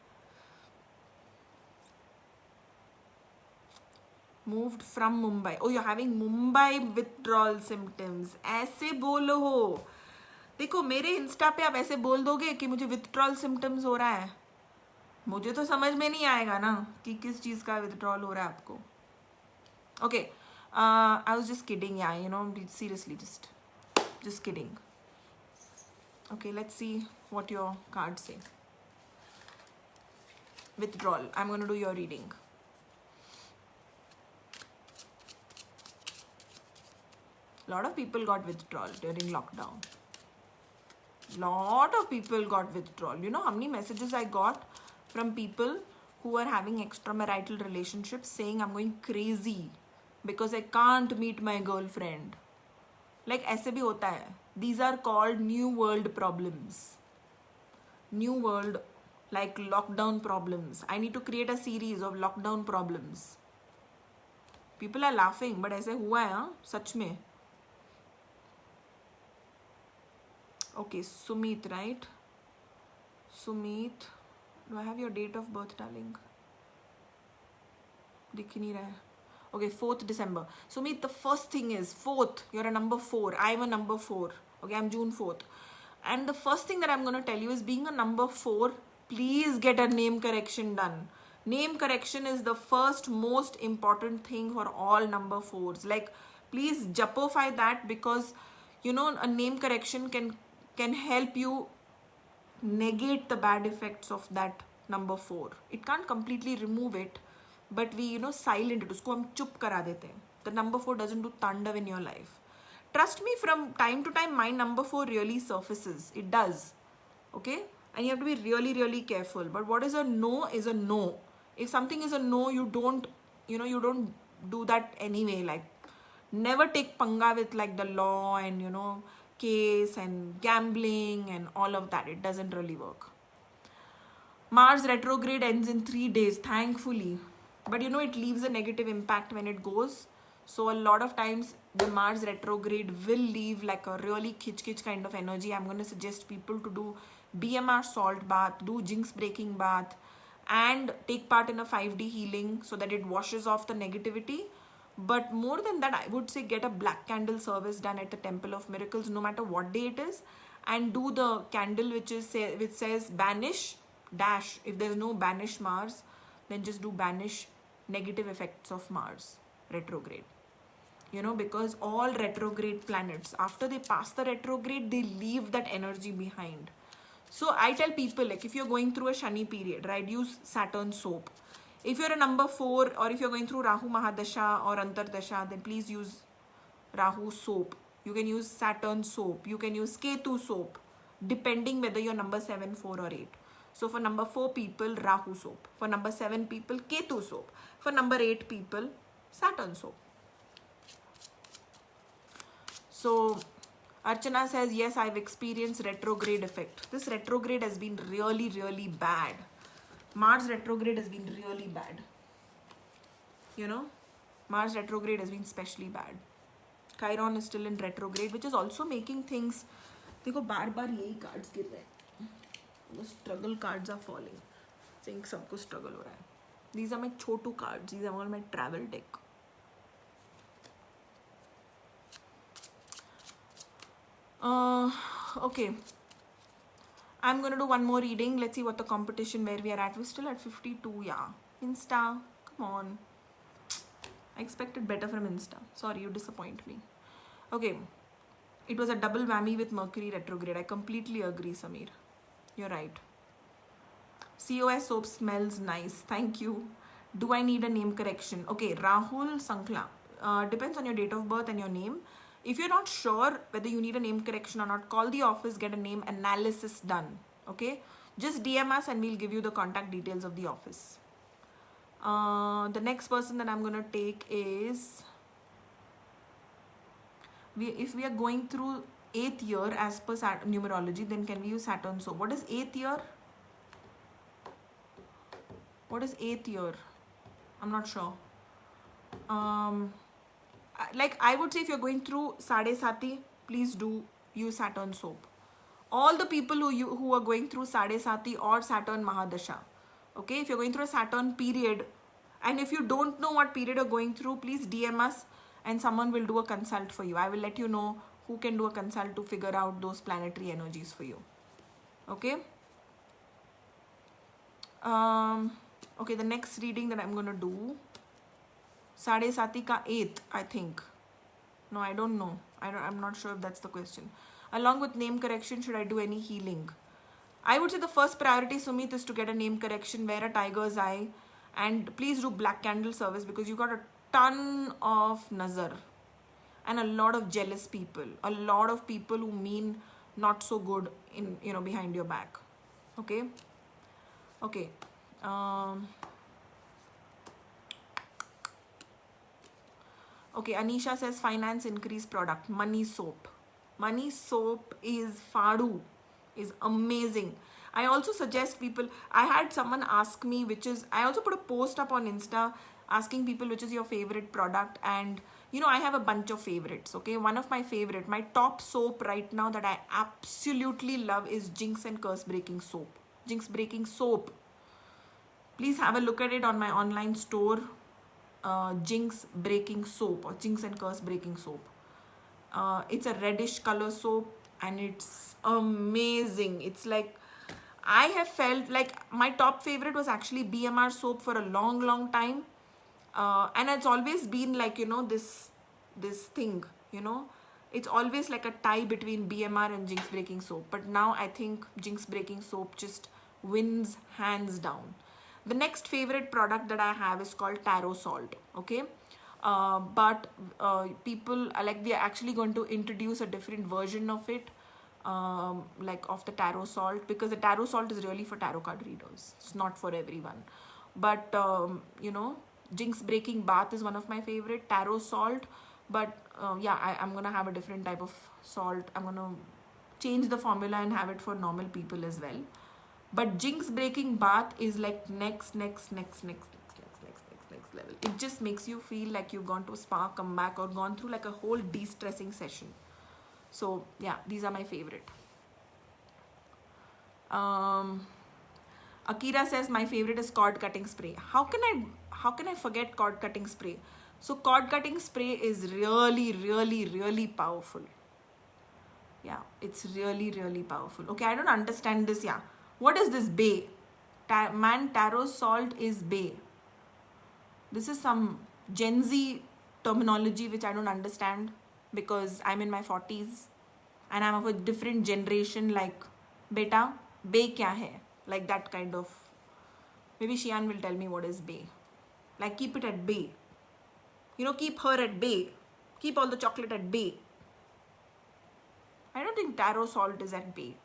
Speaker 1: Moved from Mumbai. Oh, you're having Mumbai withdrawal symptoms. ऐसे बोलो हो. देखो, मेरे इंस्टा पे आप ऐसे बोल दोगे कि मुझे withdrawal symptoms हो रहा है. मुझे तो समझ में नहीं आएगा ना कि किस चीज़ का withdrawal हो रहा है आपको. Okay. I was just kidding. Yeah, seriously, just kidding. Okay, let's see what your cards say. Withdrawal. I'm going to do your reading. A lot of people got withdrawal during lockdown. Lot of people got withdrawal. You know how many messages I got from people who are having extramarital relationships saying I'm going crazy because I can't meet my girlfriend. Like ऐसे भी होता है. These are called new world problems. New world, like lockdown problems. I need to create a series of lockdown problems. People are laughing, but ऐसे हुआ है हाँ सच में. Okay, Sumit, right? Sumit, do I have your date of birth, darling? दिख नहीं रहा है. Okay, 4th December. Sumit, the first thing is 4th. You're a number 4. I'm a number 4. Okay, I'm June 4th. And the first thing that I'm going to tell you is being a number 4, please get a name correction done. Name correction is the first most important thing for all number 4s. Like, please japify that because, a name correction can help you negate the bad effects of that number 4. It can't completely remove it, but we, silent it. Usko hum chup kara dete hain. The number 4 doesn't do tandav in your life. Trust me, from time to time, my number 4 really surfaces. It does. Okay? And you have to be really, really careful. But what is a no is a no. If something is a no, you don't do that anyway. Like, never take panga with like the law and, case and gambling and all of that. It doesn't really work. Mars retrograde ends in 3 days, thankfully. But it leaves a negative impact when it goes. So a lot of times the Mars retrograde will leave like a really kitsch kind of energy. I'm going to suggest people to do BMR salt bath, do jinx breaking bath, and take part in a 5D healing so that it washes off the negativity. But more than that, I would say get a black candle service done at the Temple of Miracles, no matter what day it is, and do the candle which says banish dash. If there's no banish Mars, then just do banish negative effects of Mars retrograde. Because all retrograde planets, after they pass the retrograde, they leave that energy behind. So I tell people, like, if you're going through a Shani period, right, use Saturn soap. If you're a number 4, or if you're going through Rahu Mahadasha or Antardasha, then please use Rahu soap. You can use Saturn soap. You can use Ketu soap, depending whether you're number 7, 4 or 8. So for number 4 people, Rahu soap. For number 7 people, Ketu soap. For number 8 people, Saturn soap. So Archana says, yes, I've experienced retrograde effect. This retrograde has been really, really bad. Mars retrograde has been really bad. Mars retrograde has been especially bad. Chiron is still in retrograde, which is also making things. देखो बार-बार यही cards गिर रहे हैं. The struggle cards are falling. Saying सबको struggle हो रहा है. These are my Chhotu cards. These are all my travel deck. Okay. I'm going to do one more reading. Let's see what the competition, where we are at. We're still at 52, yeah. Insta, come on. I expected better from Insta. Sorry, you disappoint me. Okay. It was a double whammy with Mercury retrograde. I completely agree, Samir. You're right. COS soap smells nice. Thank you. Do I need a name correction? Okay, Rahul Sankla. Depends on your date of birth and your name. If you're not sure whether you need a name correction or not, call the office, get a name analysis done. Okay? Just DM us and we'll give you the contact details of the office. The next person that I'm going to take is... if we are going through 8th year as per numerology, then can we use Saturn? So what is 8th year? What is 8th year? I'm not sure. Like I would say, if you're going through Sade Sati, please do use Saturn soap. All the people who are going through Sade Sati or Saturn Mahadasha, okay, if you're going through a Saturn period, and if you don't know what period you're going through, please DM us and someone will do a consult for you. I will let you know who can do a consult to figure out those planetary energies for you. Okay. Okay, the next reading that I'm going to do, Sade Sati ka 8th, I think. No, I don't know. I'm not sure if that's the question. Along with name correction, should I do any healing? I would say the first priority, Sumit, is to get a name correction, wear a tiger's eye, and please do black candle service, because you got a ton of nazar and a lot of jealous people, a lot of people who mean not so good in, behind your back. Okay. Okay. Okay, Anisha says finance increase product, money soap. Money soap is fadu, is amazing. I also suggest people, I had someone ask me, I also put a post up on Insta asking people which is your favorite product, and I have a bunch of favorites. Okay, one of my favorite, my top soap right now that I absolutely love is Jinx and Curse Breaking soap. Jinx Breaking soap. Please have a look at it on my online store. Jinx Breaking soap, or Jinx and Curse Breaking soap. It's a reddish color soap and it's amazing. It's like, I have felt like my top favorite was actually BMR soap for a long time, and it's always been like, this thing, it's always like a tie between BMR and Jinx Breaking soap. But now I think Jinx Breaking soap just wins hands down. The next favorite product that I have is called Taro Salt. Okay, but people are like, we are actually going to introduce a different version of it, like of the Taro Salt, because the Taro Salt is really for tarot card readers. It's not for everyone. But Jinx Breaking Bath is one of my favorite. Taro Salt, but yeah, I'm gonna have a different type of salt. I'm gonna change the formula and have it for normal people as well. But Jinx Breaking Bath is like next level. It just makes you feel like you've gone to a spa, come back, or gone through like a whole de-stressing session. So yeah, these are my favorite. Akira says my favorite is cord cutting spray. How can I forget cord cutting spray? So cord cutting spray is really powerful. Yeah, it's really powerful. Okay, I don't understand this. Yeah, what is this bay? Taro salt is bay. This is some Gen Z terminology which I don't understand because I'm in my 40s and I'm of a different generation. Like, beta, bay kya hai? Like that kind of. Maybe Shian will tell me what is bay. Like, keep it at bay. You know, keep her at bay. Keep all the chocolate at bay. I don't think taro salt is at bay.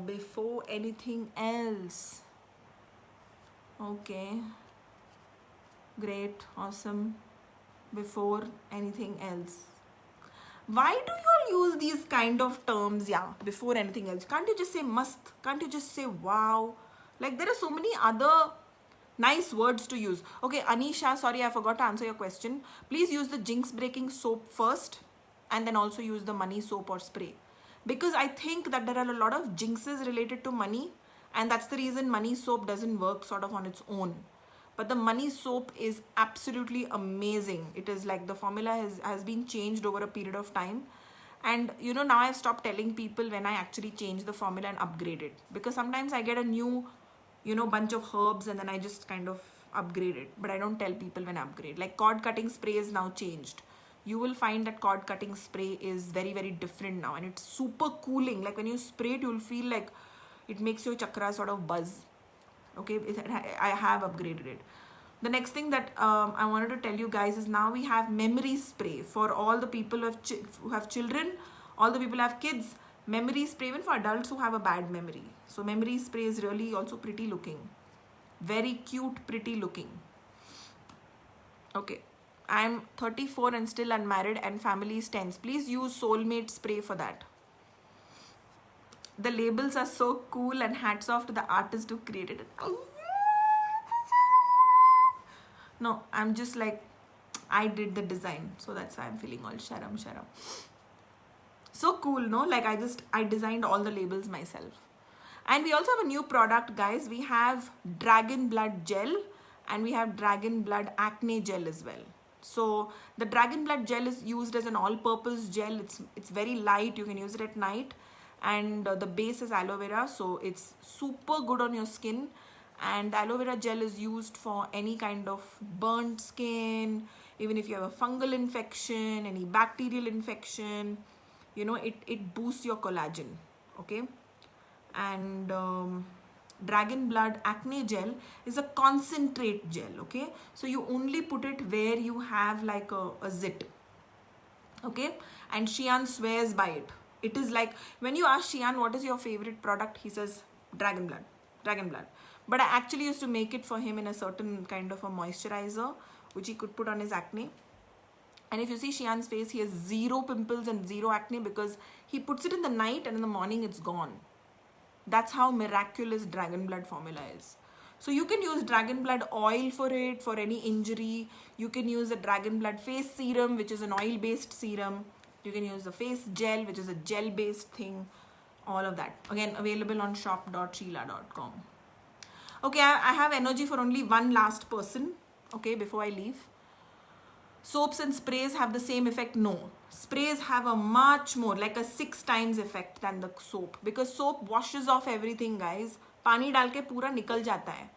Speaker 1: Before anything else. Okay. Great. Awesome. Before anything else. Why do you all use these kind of terms? Yeah, before anything else. Can't you just say must? Can't you just say wow? Like, there are so many other nice words to use. Okay, Anisha, sorry, I forgot to answer your question. Please use the jinx breaking soap first and then also use the money soap or spray. Because I think that there are a lot of jinxes related to money, and that's the reason money soap doesn't work sort of on its own. But the money soap is absolutely amazing. It is like the formula has been changed over a period of time. And you know, now I've stopped telling people when I actually change the formula and upgrade it. Because sometimes I get a new, you know, bunch of herbs and then I just kind of upgrade it. But I don't tell people when I upgrade. Like, cord cutting spray is now changed. You will find that cord cutting spray is very different now. And it's super cooling. Like, when you spray it, you'll feel like it makes your chakra sort of buzz. Okay, I have upgraded it. The next thing that I wanted to tell you guys is now we have memory spray for all the people who have children, all the people who have kids. Memory spray even for adults who have a bad memory. So memory spray is really also pretty looking. Very cute, pretty looking. Okay, I'm 34 and still unmarried and family is tense. Please use soulmate spray for that. The labels are so cool and hats off to the artist who created it. No, I'm just like, I did the design. So that's why I'm feeling all sharam. So cool, no? Like, I designed all the labels myself. And we also have a new product, guys. We have Dragon Blood Gel and we have Dragon Blood Acne Gel as well. So the Dragon Blood Gel is used as an all-purpose gel. It's very light. You can use it at night. And the base is aloe vera, so it's super good on your skin. And the aloe vera gel is used for any kind of burnt skin, even if you have a fungal infection, any bacterial infection, you know, it boosts your collagen. Okay. And Dragon Blood Acne Gel is a concentrate gel. Okay, so you only put it where you have like a zit. Okay, and Shian swears by it. It is like, when you ask Shian what is your favorite product, he says Dragon Blood. But I actually used to make it for him in a certain kind of a moisturizer which he could put on his acne. And if you see Shian's face, he has zero pimples and zero acne because he puts it in the night and in the morning it's gone. That's how miraculous Dragon Blood formula is. So you can use Dragon Blood oil for it, for any injury. You can use a Dragon Blood face serum, which is an oil-based serum. You can use the face gel, which is a gel-based thing. All of that. Again, available on shop.sheela.com. Okay, I have energy for only one last person. Okay, before I leave. Soaps and sprays have the same effect? No. Sprays have a much more, like a 6 times effect than the soap. Because soap washes off everything, guys. Pani dal ke pura nikal jata hai.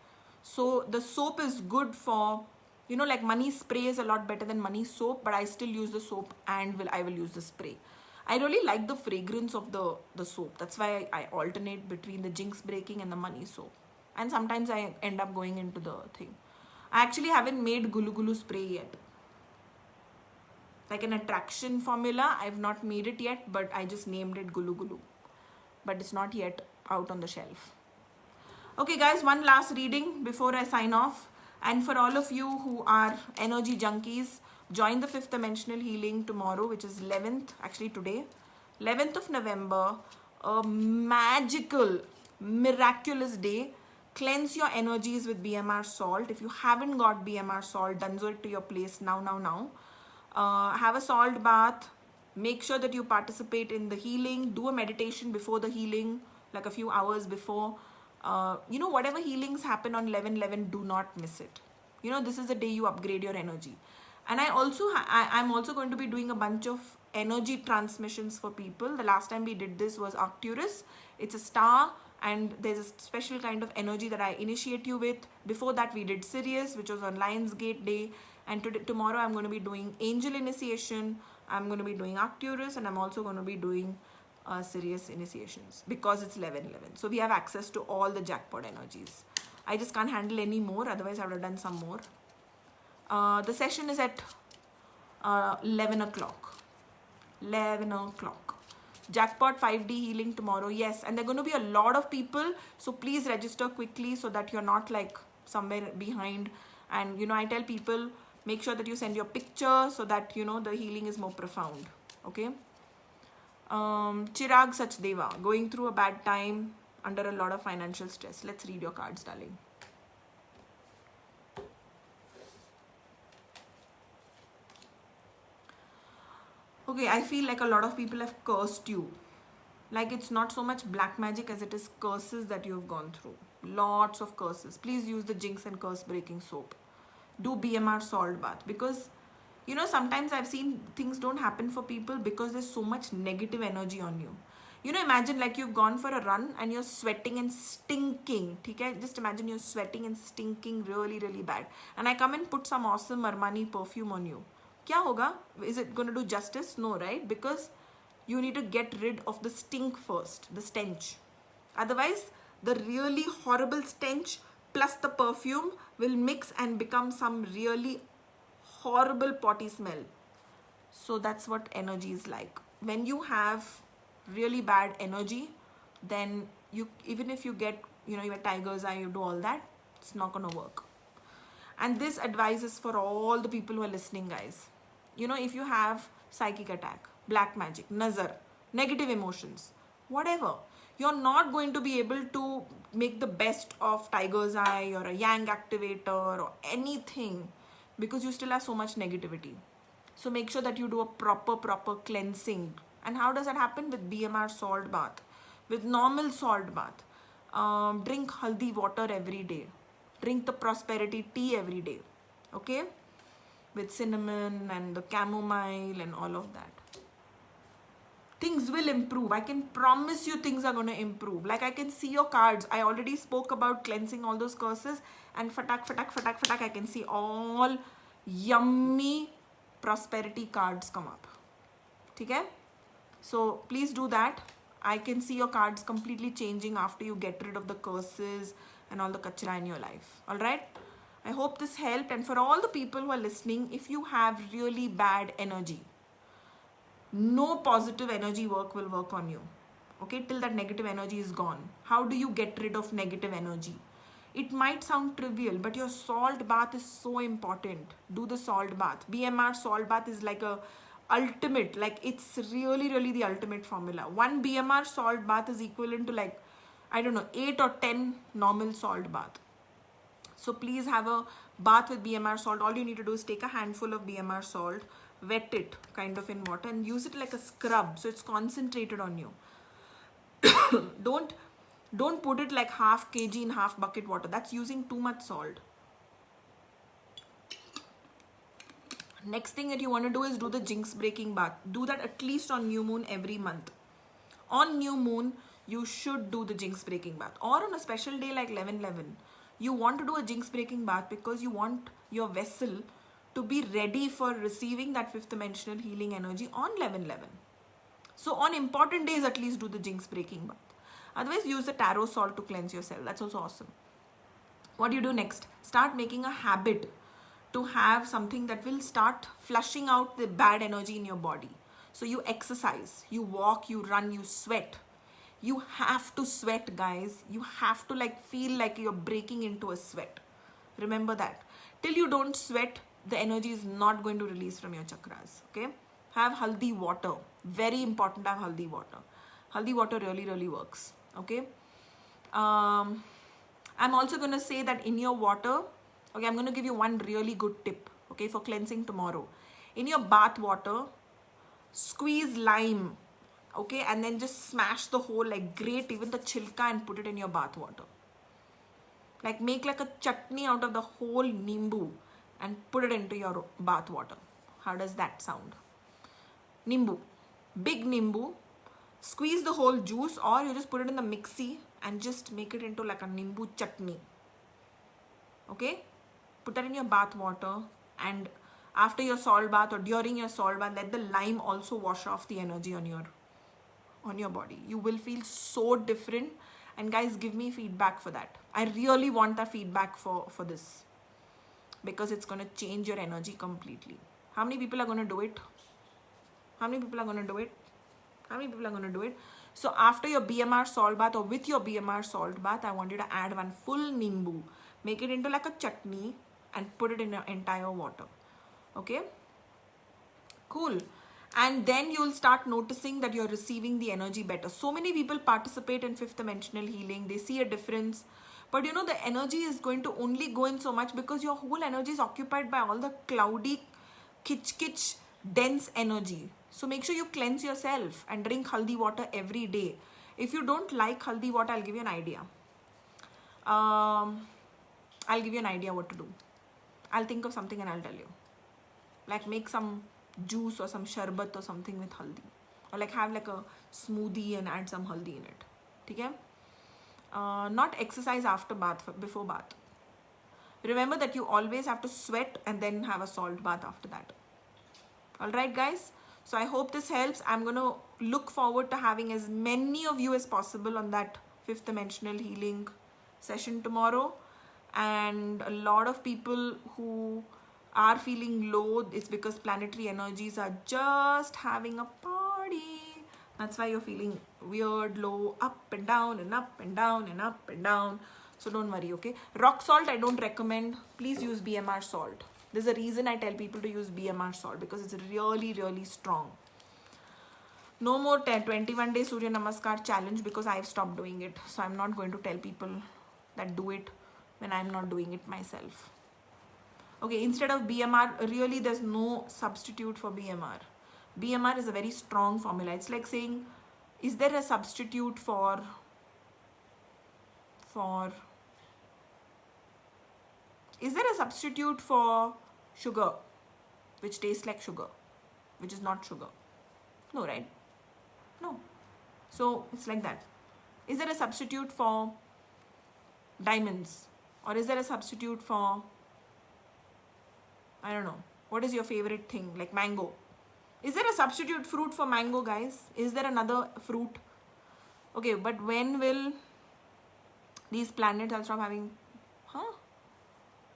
Speaker 1: So the soap is good for, you know, like money spray is a lot better than money soap, but I still use the soap and I will use the spray. I really like the fragrance of the soap. That's why I alternate between the jinx breaking and the money soap. And sometimes I end up going into the thing. I actually haven't made Gulu Gulu spray yet. Like an attraction formula, I've not made it yet, but I just named it Gulu Gulu. But it's not yet out on the shelf. Okay guys, one last reading before I sign off. And for all of you who are energy junkies, join the 5th Dimensional Healing tomorrow, which is 11th, actually today, 11th of November. A magical, miraculous day. Cleanse your energies with BMR salt. If you haven't got BMR salt, dunzo it to your place now. Have a salt bath. Make sure that you participate in the healing. Do a meditation before the healing, like a few hours before. Whatever healings happen on 11/11, do not miss it. This is the day you upgrade your energy. And I'm also going to be doing a bunch of energy transmissions for people. The last time we did this was Arcturus. It's a star, and there's a special kind of energy that I initiate you with. Before that, we did Sirius, which was on Lionsgate Day. And tomorrow I'm going to be doing Angel Initiation. I'm going to be doing Arcturus, and I'm also going to be doing Sirius initiations because it's 11/11. So we have access to all the jackpot energies. I just can't handle any more. Otherwise, I would have done some more. The session is at 11 o'clock. 11 o'clock. Jackpot 5D healing tomorrow. Yes, and there are going to be a lot of people. So please register quickly so that you're not like somewhere behind. And I tell people, make sure that you send your picture so that the healing is more profound. Okay. Chirag Sachdeva, going through a bad time, under a lot of financial stress. Let's read your cards, darling. Okay, I feel like a lot of people have cursed you. Like it's not so much black magic as it is curses that you have gone through. Lots of curses. Please use the Jinx and Curse Breaking Soap. Do BMR salt bath, because sometimes I've seen things don't happen for people because there's so much negative energy on you. Imagine like you've gone for a run and you're sweating and stinking. Okay? Just imagine you're sweating and stinking really, really bad. And I come and put some awesome Armani perfume on you. Kya hoga? Is it going to do justice? No, right? Because you need to get rid of the stink first, the stench. Otherwise, the really horrible stench plus the perfume will mix and become some really horrible potty smell. So that's what energy is like. When you have really bad energy, then even if you get your tiger's eye, you do all that, it's not going to work. And this advice is for all the people who are listening, guys. If you have psychic attack, black magic, nazar, negative emotions, whatever, you're not going to be able to make the best of tiger's eye or a yang activator or anything, because you still have so much negativity. So make sure that you do a proper cleansing. And how does that happen? With BMR salt bath, with normal salt bath. Drink haldi water every day. Drink the prosperity tea every day. Okay? With cinnamon and the chamomile and all of that. Things will improve. I can promise you things are going to improve. Like I can see your cards. I already spoke about cleansing all those curses, and fatak, I can see all yummy prosperity cards come up. Okay? So please do that. I can see your cards completely changing after you get rid of the curses and all the kachra in your life. Alright? I hope this helped. And for all the people who are listening, if you have really bad energy, no positive energy work will work on you. Okay? Till that negative energy is gone. How do you get rid of negative energy? It might sound trivial, but your salt bath is so important. Do the salt bath. BMR salt bath is like a ultimate, like it's really the ultimate formula. One BMR salt bath is equivalent to like, I don't know, 8 or 10 normal salt bath. So please have a bath with BMR salt. All you need to do is take a handful of BMR salt, wet it kind of in water and use it like a scrub. So it's concentrated on you. Don't put it like half kg in half bucket water. That's using too much salt. Next thing that you want to do is do the Jinx breaking bath. Do that at least on new moon every month. On new moon, you should do the Jinx breaking bath. Or on a special day like 11/11. You want to do a Jinx breaking bath because you want your vessel to be ready for receiving that fifth dimensional healing energy on 11/11. So on important days, at least do the Jinx breaking bath. Otherwise, use the tarot salt to cleanse yourself. That's also awesome. What do you do next? Start making a habit to have something that will start flushing out the bad energy in your body. So you exercise, you walk, you run, you sweat. You have to sweat, guys. You have to like feel like you're breaking into a sweat. Remember that. Till you don't sweat, the energy is not going to release from your chakras. Okay? Have haldi water. Very important to have haldi water. Haldi water really works. Okay? I'm also going to say that in your water, okay, I'm going to give you one really good tip, okay, for cleansing tomorrow. In your bath water, squeeze lime, okay, and then just smash the whole, like grate even the chilka and put it in your bath water. Like make like a chutney out of the whole nimbu and put it into your bath water. How does that sound? Nimbu, big nimbu, squeeze the whole juice, or you just put it in the mixie and just make it into like a nimbu chutney. Okay, put that in your bath water, and after your salt bath or during your salt bath, let the lime also wash off the energy on your body. You will feel so different. And guys, give me feedback for that. I really want that feedback for this, because it's going to change your energy completely. How many people are going to do it? How many people are going to do it? How many people are going to do it? So after your BMR salt bath or with your BMR salt bath, I want you to add one full nimbu, make it into like a chutney and put it in your entire water. Okay, cool. And then you'll start noticing that you're receiving the energy better. So many people participate in fifth dimensional healing. They see a difference. But you know, the energy is going to only go in so much because your whole energy is occupied by all the cloudy, kitsch, dense energy. So make sure you cleanse yourself and drink haldi water every day. If you don't like haldi water, I'll give you an idea. I'll give you an idea what to do. I'll think of something and I'll tell you. Like make some juice or some sharbat or something with haldi, or like have like a smoothie and add some haldi in it. Okay? Not exercise after bath, before bath. Remember that you always have to sweat and then have a salt bath after that. Alright guys, so I hope this helps. I'm going to look forward to having as many of you as possible on that fifth dimensional healing session tomorrow. And a lot of people who are feeling low, it's because planetary energies are just having a party. That's why you're feeling weird, low, up and down and up and down and up and down. So don't worry, okay? Rock salt I don't recommend. Please use BMR salt. There's a reason I tell people to use BMR salt, because it's really, really strong. No more 21 day Surya Namaskar challenge, because I've stopped doing it. So I'm not going to tell people that do it when I'm not doing it myself. Okay, instead of BMR, really there's no substitute for BMR. BMR is a very strong formula. It's like saying, is there a substitute for sugar, which tastes like sugar, which is not sugar? No, right? No. So it's like that. Is there a substitute for diamonds? Or is there a substitute for, I don't know, what is your favorite thing, like mango? Is there a substitute fruit for mango, guys? Is there another fruit? Okay, but when will these planets, I'll stop having,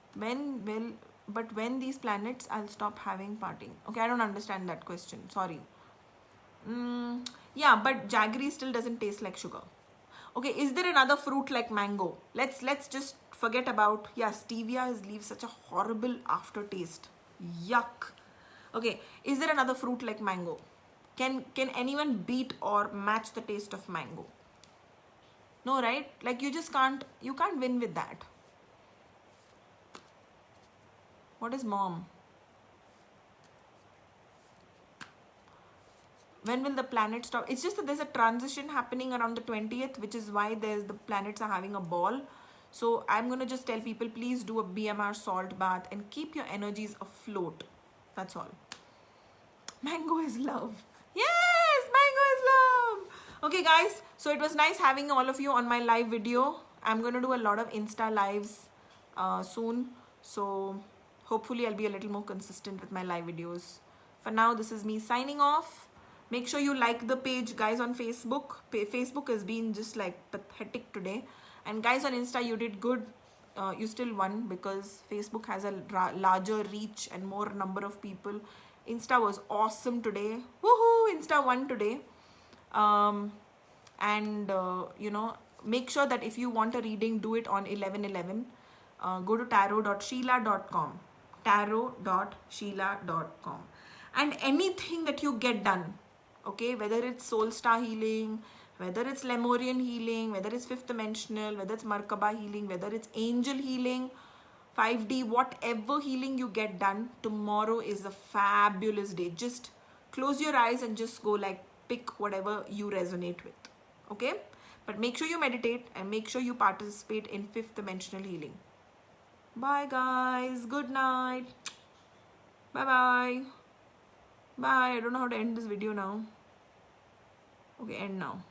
Speaker 1: when these planets, I'll stop having partying. Okay, I don't understand that question, sorry. Yeah, but jaggery still doesn't taste like sugar. Okay, is there another fruit like mango? Let's just forget about, yeah, stevia leaves such a horrible aftertaste. Yuck. Okay, is there another fruit like mango? Can anyone beat or match the taste of mango? No, right? Like you can't win with that. What is mom? When will the planet stop? It's just that there's a transition happening around the 20th, which is why the planets are having a ball. So I'm going to just tell people, please do a BMR salt bath and keep your energies afloat. That's all. Mango is love. Yes, mango is love. Okay guys, so it was nice having all of you on my live video. I'm going to do a lot of Insta lives soon. So hopefully I'll be a little more consistent with my live videos. For now, this is me signing off. Make sure you like the page, guys, on Facebook. Facebook has been just like pathetic today. And guys on Insta, you did good. You still won because Facebook has a larger reach and more number of people. Insta was awesome today. Woohoo! Insta won today. You know, make sure that if you want a reading, do it on 11/11. Go to tarot.sheila.com. tarot.sheila.com. And anything that you get done, okay, whether it's soul star healing, whether it's Lemurian healing, whether it's fifth dimensional, whether it's Merkaba healing, whether it's angel healing, 5D, whatever healing you get done, tomorrow is a fabulous day. Just close your eyes and just go like pick whatever you resonate with. Okay, but make sure you meditate and make sure you participate in fifth dimensional healing. Bye guys, good night. Bye bye. Bye. I don't know how to end this video now. Okay, end now.